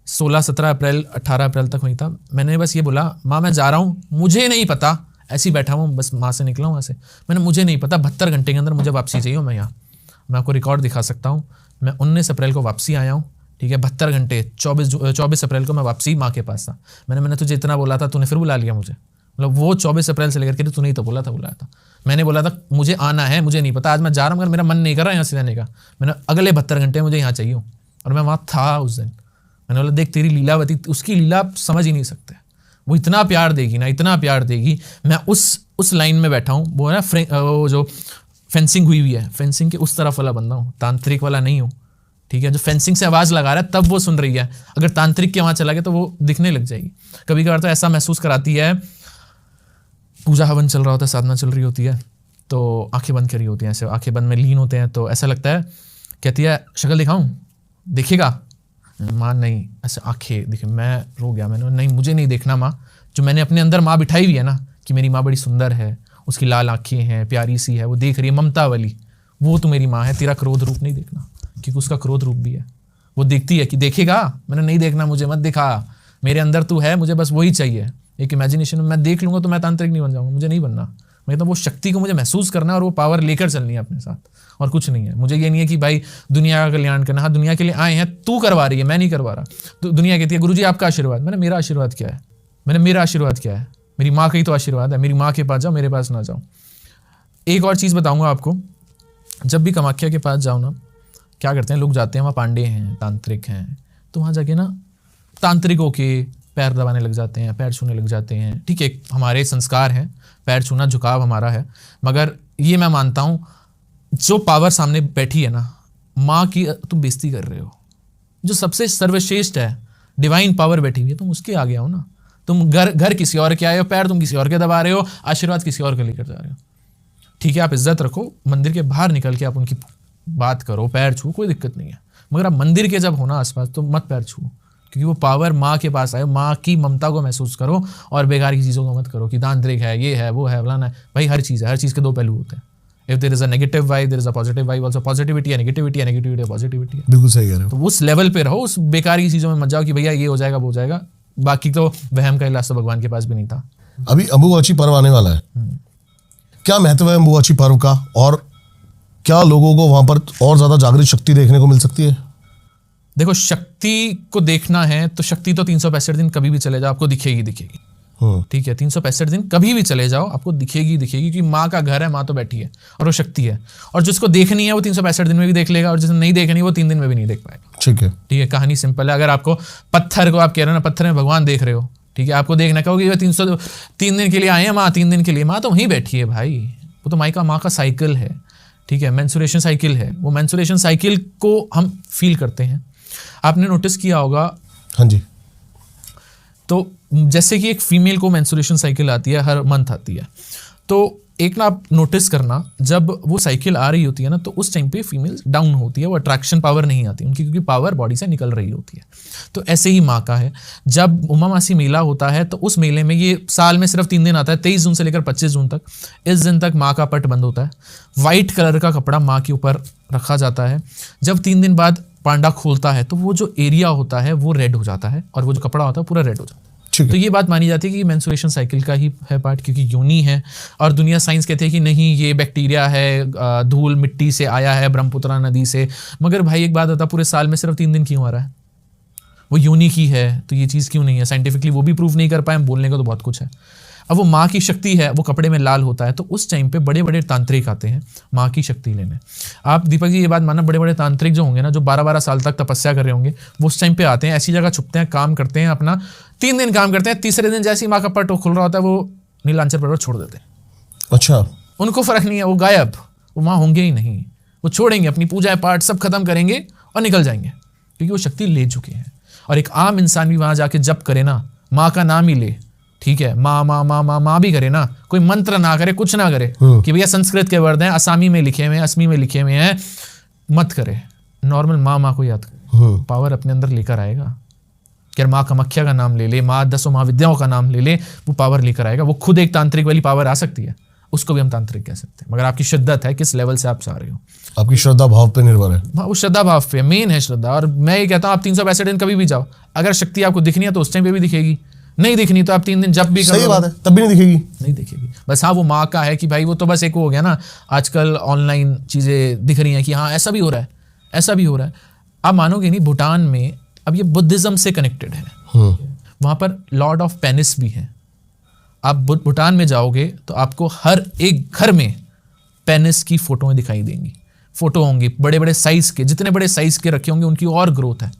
16, 17 अप्रैल, 18 अप्रैल तक वहीं था। मैंने बस ये बोला माँ मैं जा रहा हूँ, मुझे नहीं पता, ऐसे ही बैठा हूँ, बस माँ से निकला हूँ वहाँ से, मैंने मुझे नहीं पता 72 घंटे के अंदर मुझे वापसी चाहिए। मैं यहाँ मैं आपको रिकॉर्ड दिखा सकता हूँ, मैं 19 अप्रैल को वापसी आया हूँ, ठीक है, 72 घंटे, 24 अप्रैल को मैं वापसी माँ के पास था। मैंने तुझे इतना बोला था, तूने फिर बुला लिया मुझे, मतलब वो 24 अप्रैल से लेकर के तूने ही तो बोला था, बुलाया था, मैंने बोला था मुझे आना है, मुझे नहीं पता, आज मैं जा रहा हूँ, मगर मेरा मन नहीं कर रहा यहाँ से रहने का, मैंने अगले 72 घंटे मुझे यहाँ चाहिए हूँ। और मैं वहाँ था उस दिन, मैंने बोला देख तेरी लीलावती, उसकी लीला आप समझ ही नहीं सकते, वो इतना प्यार देगी ना, इतना प्यार देगी। मैं उस लाइन में बैठा हूँ, वो है ना वो जो फेंसिंग हुई हुई है, फेंसिंग के उस तरफ वाला बंदा हूँ, तांत्रिक वाला नहीं हूँ, ठीक है। जो फेंसिंग से आवाज़ लगा रहा है तब वो सुन रही है, अगर तांत्रिक के वहाँ चला गया तो वो दिखने लग जाएगी। कभी कभार तो ऐसा महसूस कराती है, पूजा हवन चल रहा होता है, साधना चल रही होती है, तो आंखें बंद करी होती हैं, ऐसे आंखें बंद में लीन होते हैं, तो ऐसा लगता है, कहती है शक्ल दिखाऊं, देखेगा माँ, नहीं, ऐसे आंखें दिखे। मैं रो गया, मैंने नहीं मुझे नहीं देखना माँ, जो मैंने अपने अंदर माँ बिठाई हुई है ना, कि मेरी माँ बड़ी सुंदर है, उसकी लाल आंखें हैं, प्यारी सी है, वो देख रही है, ममता वाली, वो तो मेरी माँ है, तेरा क्रोध रूप नहीं देखना, क्योंकि उसका क्रोध रूप भी है, वो देखती है कि देखेगा, मैंने नहीं देखना, मुझे मत दिखा, मेरे अंदर तू है, मुझे बस वही चाहिए। एक इमेजिनेशन में मैं देख लूंगा तो मैं तांत्रिक नहीं बन जाऊंगा, मुझे नहीं बनना, मैं तो वो शक्ति को मुझे महसूस करना और वो पावर लेकर चलनी है अपने साथ, और कुछ नहीं है। मुझे ये नहीं है कि भाई दुनिया का कल्याण करना, हाँ दुनिया के लिए आए हैं, तू करवा रही है, मैं नहीं करवा रहा। तो दुनिया कहती है गुरुजी आपका आशीर्वाद, मैंने मेरा आशीर्वाद क्या है, मेरा आशीर्वाद क्या है, मेरी माँ का ही तो आशीर्वाद है, मेरी माँ के पास जाओ, मेरे पास ना जाओ। एक और चीज़ बताऊंगा आपको, जब भी कामाख्या के पास जाओ ना, क्या करते हैं लोग, जाते हैं वहाँ, पांडे हैं, तांत्रिक हैं, तो वहाँ जाके ना तांत्रिकों के पैर दबाने लग जाते हैं, पैर छूने लग जाते हैं, ठीक है, हमारे संस्कार हैं, पैर छूना झुकाव हमारा है, मगर ये मैं मानता हूँ जो पावर सामने बैठी है ना, माँ की तुम बेइज्जती कर रहे हो, जो सबसे सर्वश्रेष्ठ है, डिवाइन पावर बैठी हुई है, तुम उसके आगे आओ ना। तुम घर किसी और के आए हो, पैर तुम किसी और के दबा रहे हो, आशीर्वाद किसी और के लेकर जा रहे हो, ठीक है, आप इज्जत रखो, मंदिर के बाहर निकल के आप उनकी बात करो, पैर छू, कोई दिक्कत नहीं है, मगर आप मंदिर के जब हो ना आसपास तो मत पैर छू, क्योंकि वो पावर माँ के पास आए, माँ की ममता को महसूस करो, और बेकार की चीज़ों को मत करो कि तांत्रिक है, ये है, वो है, फलाना है। भाई हर चीज़ है, हर चीज़ के दो पहलू होते हैं। If there is a negative vibe, there is a positive vibe also, positivity है, नेगेटिविटी है, नेगेटिविटी है, पॉजिटिविटी है। बिल्कुल सही कह रहे हो। तो उस लेवल पे रहो, उस बेकार की चीज़ों में मत जाओ कि भैया ये हो जाएगा, वो हो जाएगा, बाकी तो वहम का इलाज तो भगवान के पास भी नहीं था। अभी अंबुबाची पर्व आने वाला है, क्या महत्व है अंबुबाची पर्व का, और क्या लोगों को वहां पर और ज्यादा जागृत शक्ति देखने को मिल सकती है? देखो, शक्ति को देखना है तो शक्ति तो 365 दिन कभी भी चले जाओ आपको दिखेगी, ठीक है, 365 दिन कभी भी चले जाओ आपको दिखेगी, क्योंकि माँ का घर है, माँ तो बैठी है और वो शक्ति है, और जिसको देखनी है वो 365 दिन में भी देख लेगा, और जिसने नहीं देखनी वो 3 दिन में भी नहीं देख पाएगा। ठीक है, कहानी सिंपल है। अगर आपको पत्थर को आप कह रहे हो ना, पत्थर में भगवान देख रहे हो, ठीक है, आपको देखना कहोगे 303 दिन के लिए आए हैं माँ, 3 दिन के लिए, माँ तो वहीं बैठी है भाई, वो तो माँ का साइकिल है, ठीक है, मेंसुरेशन साइकिल है, वो मेंसुरेशन साइकिल को हम फील करते हैं। आपने नोटिस किया होगा, हाँ जी, तो जैसे कि एक फीमेल को मेंसुरेशन साइकिल आती है, हर मंथ आती है, तो एक ना आप नोटिस करना, जब वो साइकिल आ रही होती है ना, तो उस टाइम पे फीमेल डाउन होती है, वो अट्रैक्शन पावर नहीं आती उनकी, क्योंकि पावर बॉडी से निकल रही होती है। तो ऐसे ही माँ का है, जब उमा मासी मेला होता है तो उस मेले में, ये साल में सिर्फ 3 दिन आता है, 23 जून से लेकर 25 जून तक, इस दिन तक माँ का पट बंद होता है, वाइट कलर का कपड़ा माँ के ऊपर रखा जाता है। जब 3 दिन बाद पांडा खोलता है तो वो जो एरिया होता है वो रेड हो जाता है, और वो जो कपड़ा होता है पूरा रेड हो जाता है। ठीक है। तो ये बात मानी जाती है कि मेंस्ट्रुएशन साइकिल का ही है पार्ट, क्योंकि योनि है। और दुनिया साइंस कहते हैं कि नहीं ये बैक्टीरिया है, धूल मिट्टी से आया है, ब्रह्मपुत्रा नदी से। मगर भाई एक बात होता, पूरे साल में सिर्फ 3 दिन क्यों आ रहा है? वो योनि की है तो ये चीज़ क्यों नहीं है? साइंटिफिकली वो भी प्रूव नहीं कर पाए, बोलने का तो बहुत कुछ है। अब वो माँ की शक्ति है, वो कपड़े में लाल होता है, तो उस टाइम पे बड़े बड़े तांत्रिक आते हैं माँ की शक्ति लेने। आप दीपक जी ये बात मानना, बड़े बड़े तांत्रिक जो होंगे ना, जो 12-12 साल तक तपस्या कर रहे होंगे, वो उस टाइम पे आते हैं, ऐसी जगह छुपते हैं, काम करते हैं अपना, 3 दिन काम करते हैं, तीसरे दिन जैसे ही माँ का पट खुल रहा होता है वो नीलांचल पर्वत छोड़ देते हैं। अच्छा, उनको फर्क नहीं है, वो गायब, वो वहाँ होंगे ही नहीं, वो छोड़ेंगे अपनी पूजा पाठ सब खत्म करेंगे और निकल जाएंगे, क्योंकि वो शक्ति ले चुके हैं। और एक आम इंसान भी वहाँ जाके जप करे ना, माँ का नाम ही ले, ठीक है, माँ माँ माँ माँ माँ भी करे ना, कोई मंत्र ना करे, कुछ ना करे कि भैया संस्कृत के वर्ड हैं, असामी में लिखे हुए हैं, असमी में लिखे हुए हैं, मत करे। नॉर्मल माँ माँ को याद करे, पावर अपने अंदर लेकर आएगा। क्या माँ कामाख्या का नाम ले ले, माँ 10 महाविद्याओं का नाम ले ले, वो पावर लेकर आएगा। वो खुद एक तांत्रिक वाली पावर आ सकती है, उसको भी हम तांत्रिक कह सकते हैं, मगर आपकी शिद्दत है, किस लेवल से आप आ रहे हो, आपकी श्रद्धा भाव पे निर्भर है। वो श्रद्धा भाव पे मेन है श्रद्धा। और मैं ये कहता हूँ आप 365 दिन कभी भी जाओ, अगर शक्ति आपको दिखनी है तो उस टाइम पे भी दिखेगी, नहीं दिखनी तो आप 3 दिन जब भी सही बात है, तब भी नहीं दिखेगी, नहीं दिखेगी। बस हाँ वो माँ का है कि भाई वो तो बस एक हो गया ना, आजकल ऑनलाइन चीज़ें दिख रही हैं कि हाँ ऐसा भी हो रहा है, ऐसा भी हो रहा है। आप मानोगे नहीं, भूटान में अब ये बुद्धिज्म से कनेक्टेड है, वहाँ पर लॉर्ड ऑफ पेनिस भी है। आप भूटान में जाओगे तो आपको हर एक घर में पेनिस की फोटोएं दिखाई देंगी, फोटो होंगी बड़े बड़े साइज के, जितने बड़े साइज के रखे होंगे उनकी और ग्रोथ है।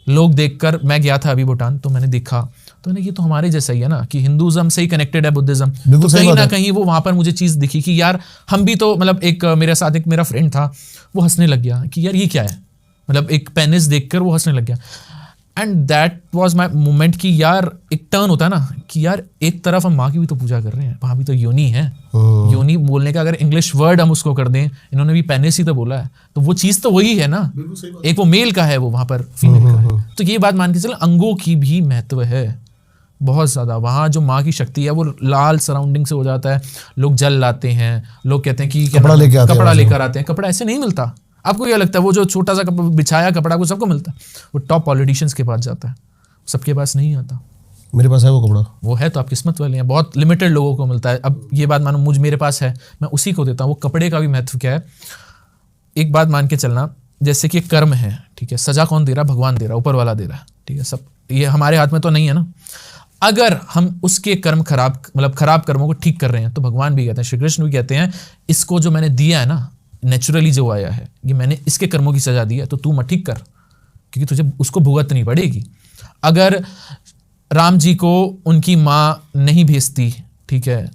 लोग देखकर, मैं गया था अभी भूटान तो मैंने देखा, तो ये तो हमारे जैसा ही है ना, कि हिंदुज्म से ही कनेक्टेड है बुद्धिज्म। तो कहीं ना कहीं वो वहां पर मुझे चीज दिखी कि यार हम भी तो, मतलब एक मेरे साथ एक मेरा फ्रेंड था, वो हंसने लग गया कि यार ये क्या है, मतलब एक पेनिस देखकर वो हंसने लग गया। And that was my moment कि यार एक टर्न होता है ना कि यार एक तरफ हम माँ की भी तो पूजा कर रहे हैं, वहां भी तो योनि है। योनि बोलने का अगर इंग्लिश वर्ड हम उसको कर दें, इन्होंने भी पेनिस ही तो बोला है, तो वो चीज तो वही है ना, एक वो मेल का है, वो वहां पर फीमेल का है। तो ये बात मान के चलो, अंगों की भी महत्व है बहुत ज्यादा। वहाँ जो माँ की शक्ति है वो लाल सराउंडिंग से हो जाता है, लोग जल लाते हैं, लोग कहते हैं कि कपड़ा लेकर आते हैं। कपड़ा ऐसे नहीं मिलता, आपको क्या लगता है वो जो छोटा सा बिछाया कपड़ा को सबको मिलता है? वो टॉप पॉलिटिशियंस के पास जाता है, सबके पास नहीं आता। मेरे पास है वो कपड़ा, वो है तो आप किस्मत वाले हैं, बहुत लिमिटेड लोगों को मिलता है। अब ये बात मानो मेरे पास है, मैं उसी को देता हूँ। वो कपड़े का भी महत्व क्या है, एक बात मान के चलना, जैसे कि कर्म है, ठीक है, सजा कौन दे रहा? भगवान दे रहा, ऊपर वाला दे रहा है, ठीक है, सब ये हमारे हाथ में तो नहीं है ना। अगर हम उसके कर्म खराब, मतलब खराब कर्मों को ठीक कर रहे हैं, तो भगवान भी कहते हैं, श्री कृष्ण भी कहते हैं, इसको जो मैंने दिया है ना, नेचुरली जो आया है, ये मैंने इसके कर्मों की सजा दी है, तो तू मत ठीक कर, क्योंकि तुझे उसको भुगतनी पड़ेगी। अगर राम जी को उनकी माँ नहीं भेजती, ठीक है,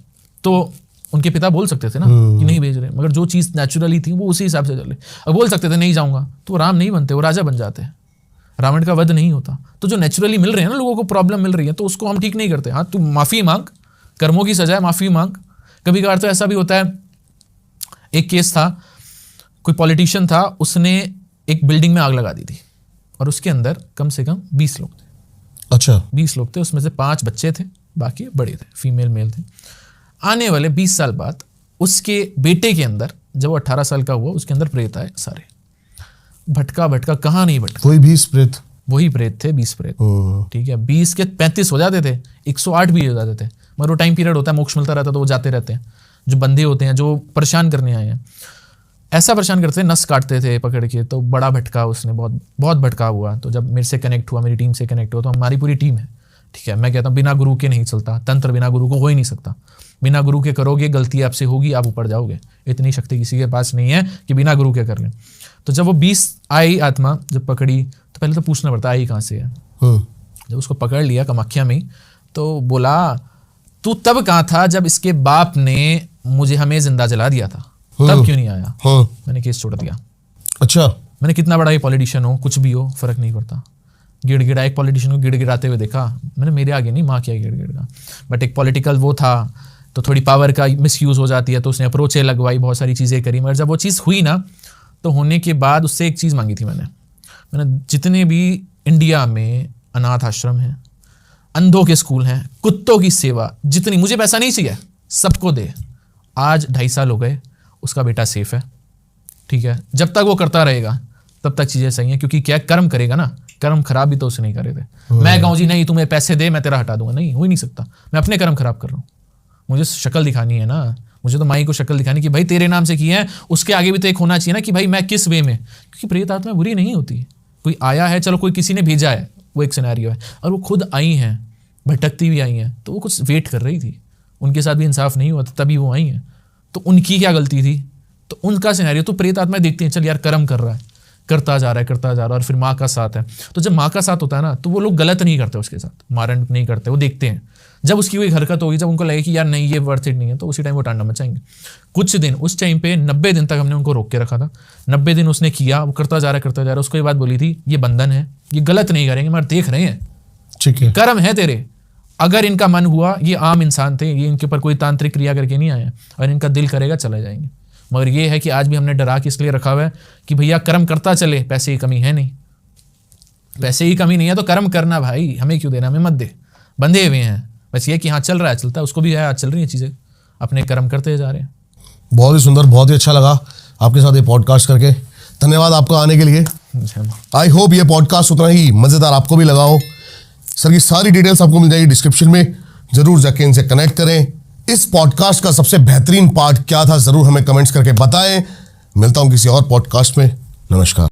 तो उनके पिता बोल सकते थे ना कि नहीं भेज रहे, मगर जो चीज़ नेचुरली थी वो उसी हिसाब से चले। अब बोल सकते थे नहीं जाऊंगा, तो वो राम नहीं बनते, वो राजा बन जाते हैं, रावण का वध नहीं होता। तो जो नेचुरली मिल रहे हैं ना, लोगों को प्रॉब्लम मिल रही है, तो उसको हम ठीक नहीं करते। हाँ, तू माफ़ी मांग, कर्मों की सजा है, माफ़ी मांग। कभी कभार तो ऐसा भी होता है, एक केस था, कोई पॉलिटिशियन था, उसने एक बिल्डिंग में आग लगा दी थी, और उसके अंदर कम से कम 20 लोग थे। अच्छा, 20 लोग थे, उसमें से 5 बच्चे थे, बाकी बड़े थे, फीमेल मेल थे। आने वाले 20 साल बाद उसके बेटे के अंदर, जब वो 18 साल का हुआ, उसके अंदर प्रेत आए सारे, भटका भटका, कहाँ नहीं भटका, कोई 20 प्रेत, वही प्रेत थे, 20 प्रेत, ठीक है। 20 के 35 हो जाते थे, 108 भी हो जाते थे, मगर वो टाइम पीरियड होता है, मोक्ष मिलता रहता, तो वो जाते रहते हैं, जो बंदे होते हैं, जो परेशान करने आए हैं। ऐसा परेशान करते थे, नस काटते थे पकड़ के, तो बड़ा भटका, उसने बहुत बहुत भटका हुआ। तो जब मेरे से कनेक्ट हुआ, मेरी टीम से कनेक्ट हुआ, तो हमारी पूरी टीम है, ठीक है। मैं कहता हूँ बिना गुरु के नहीं चलता, तंत्र बिना गुरु को हो ही नहीं सकता। बिना गुरु के करोगे, गलती आपसे होगी, आप ऊपर जाओगे, इतनी शक्ति किसी के पास नहीं है कि बिना गुरु के कर लें। तो जब वो 20 आई आत्मा जब पकड़ी, तो पहले तो पूछना पड़ता आई कहाँ से है। जब उसको पकड़ लिया कामाख्या में, तो बोला तू तब कहाँ था जब इसके बाप ने मुझे हमें जिंदा जला दिया था, तब क्यों नहीं आया? मैंने केस छोड़ दिया। अच्छा, मैंने कितना बड़ा ये पॉलिटिशियन हो, कुछ भी हो, फर्क नहीं पड़ता। गिड़गिड़ा, एक पॉलिटिशियन को गिड़गिड़ाते हुए देखा मैंने, मेरे आगे नहीं, माँ क्या गिड़गिड़ा, बट एक पॉलिटिकल वो था, तो थोड़ी पावर का मिसयूज हो जाती है, तो उसने अप्रोचें लगवाई, बहुत सारी चीज़ें करी। मगर जब वो चीज़ हुई ना, तो होने के बाद उससे एक चीज़ मांगी थी मैंने जितने भी इंडिया में अनाथ आश्रम हैं, अंधों के स्कूल हैं, कुत्तों की सेवा, जितनी, मुझे पैसा नहीं चाहिए, सबको दे। आज 2.5 साल हो गए, उसका बेटा सेफ है, ठीक है। जब तक वो करता रहेगा तब तक चीज़ें सही हैं, क्योंकि क्या कर्म करेगा ना, कर्म खराब भी तो उसने नहीं करे थे। मैं कहूँ जी नहीं तुम्हें पैसे दे मैं तेरा हटा दूंगा, नहीं हो ही नहीं सकता। मैं अपने कर्म खराब कर रहा हूँ, मुझे शक्ल दिखानी है ना, मुझे तो माई को शक्ल दिखानी कि भाई तेरे नाम से किया है, उसके आगे भी तो एक होना चाहिए ना कि भाई मैं किस वे में, क्योंकि प्रेत आत्मा बुरी नहीं होती। कोई आया है, चलो कोई किसी ने भेजा है, वो एक सिनेरियो है, और वो खुद आई हैं, भटकती भी आई हैं, तो वो कुछ वेट कर रही थी, उनके साथ भी इंसाफ नहीं हुआ था तभी वो आई हैं, तो उनकी क्या गलती थी, तो उनका सिनेरियो। तो प्रेत आत्मा देखती हैं चल यार कर्म कर रहा है, करता जा रहा है, और फिर माँ का साथ है। तो जब माँ का साथ होता है ना तो वो लोग गलत नहीं करते उसके साथ, मारण नहीं करते, वो देखते हैं। जब उसकी कोई हरकत होगी, जब उनको लगे कि यार नहीं ये वर्थ इट नहीं है, तो उसी टाइम वो टांडा मचाएंगे। कुछ दिन उस टाइम पे 90 दिन तक हमने उनको रोक के रखा था। 90 दिन उसने किया, वो करता जा रहा है। उसको ये बात बोली थी ये बंधन है, ये गलत नहीं करेंगे, मगर देख रहे हैं ठीक है, कर्म है तेरे, अगर इनका मन हुआ, ये आम इंसान थे, ये इनके ऊपर कोई तांत्रिक क्रिया करके नहीं आए, और इनका दिल करेगा चले जाएंगे। मगर ये है कि आज भी हमने डरा के इसलिए रखा हुआ है कि भैया कर्म करता चले, पैसे की कमी है नहीं, पैसे की कमी नहीं है तो कर्म करना भाई, हमें क्यों देना, हमें मत दे, बंधे हुए हैं। बस ये कि हाँ चल रहा है, चलता है, उसको भी है, आज चल रही है चीज़ें, अपने कर्म करते जा रहे हैं। बहुत ही सुंदर, बहुत ही अच्छा लगा आपके साथ ये पॉडकास्ट करके। धन्यवाद आपका आने के लिए। आई होप ये पॉडकास्ट उतना ही मज़ेदार आपको भी लगा हो। सर की सारी डिटेल्स आपको मिल जाएगी डिस्क्रिप्शन में, जरूर जाके इनसे कनेक्ट करें। इस पॉडकास्ट का सबसे बेहतरीन पार्ट क्या था, जरूर हमें कमेंट्स करके बताएं। मिलता हूं किसी और पॉडकास्ट में। नमस्कार।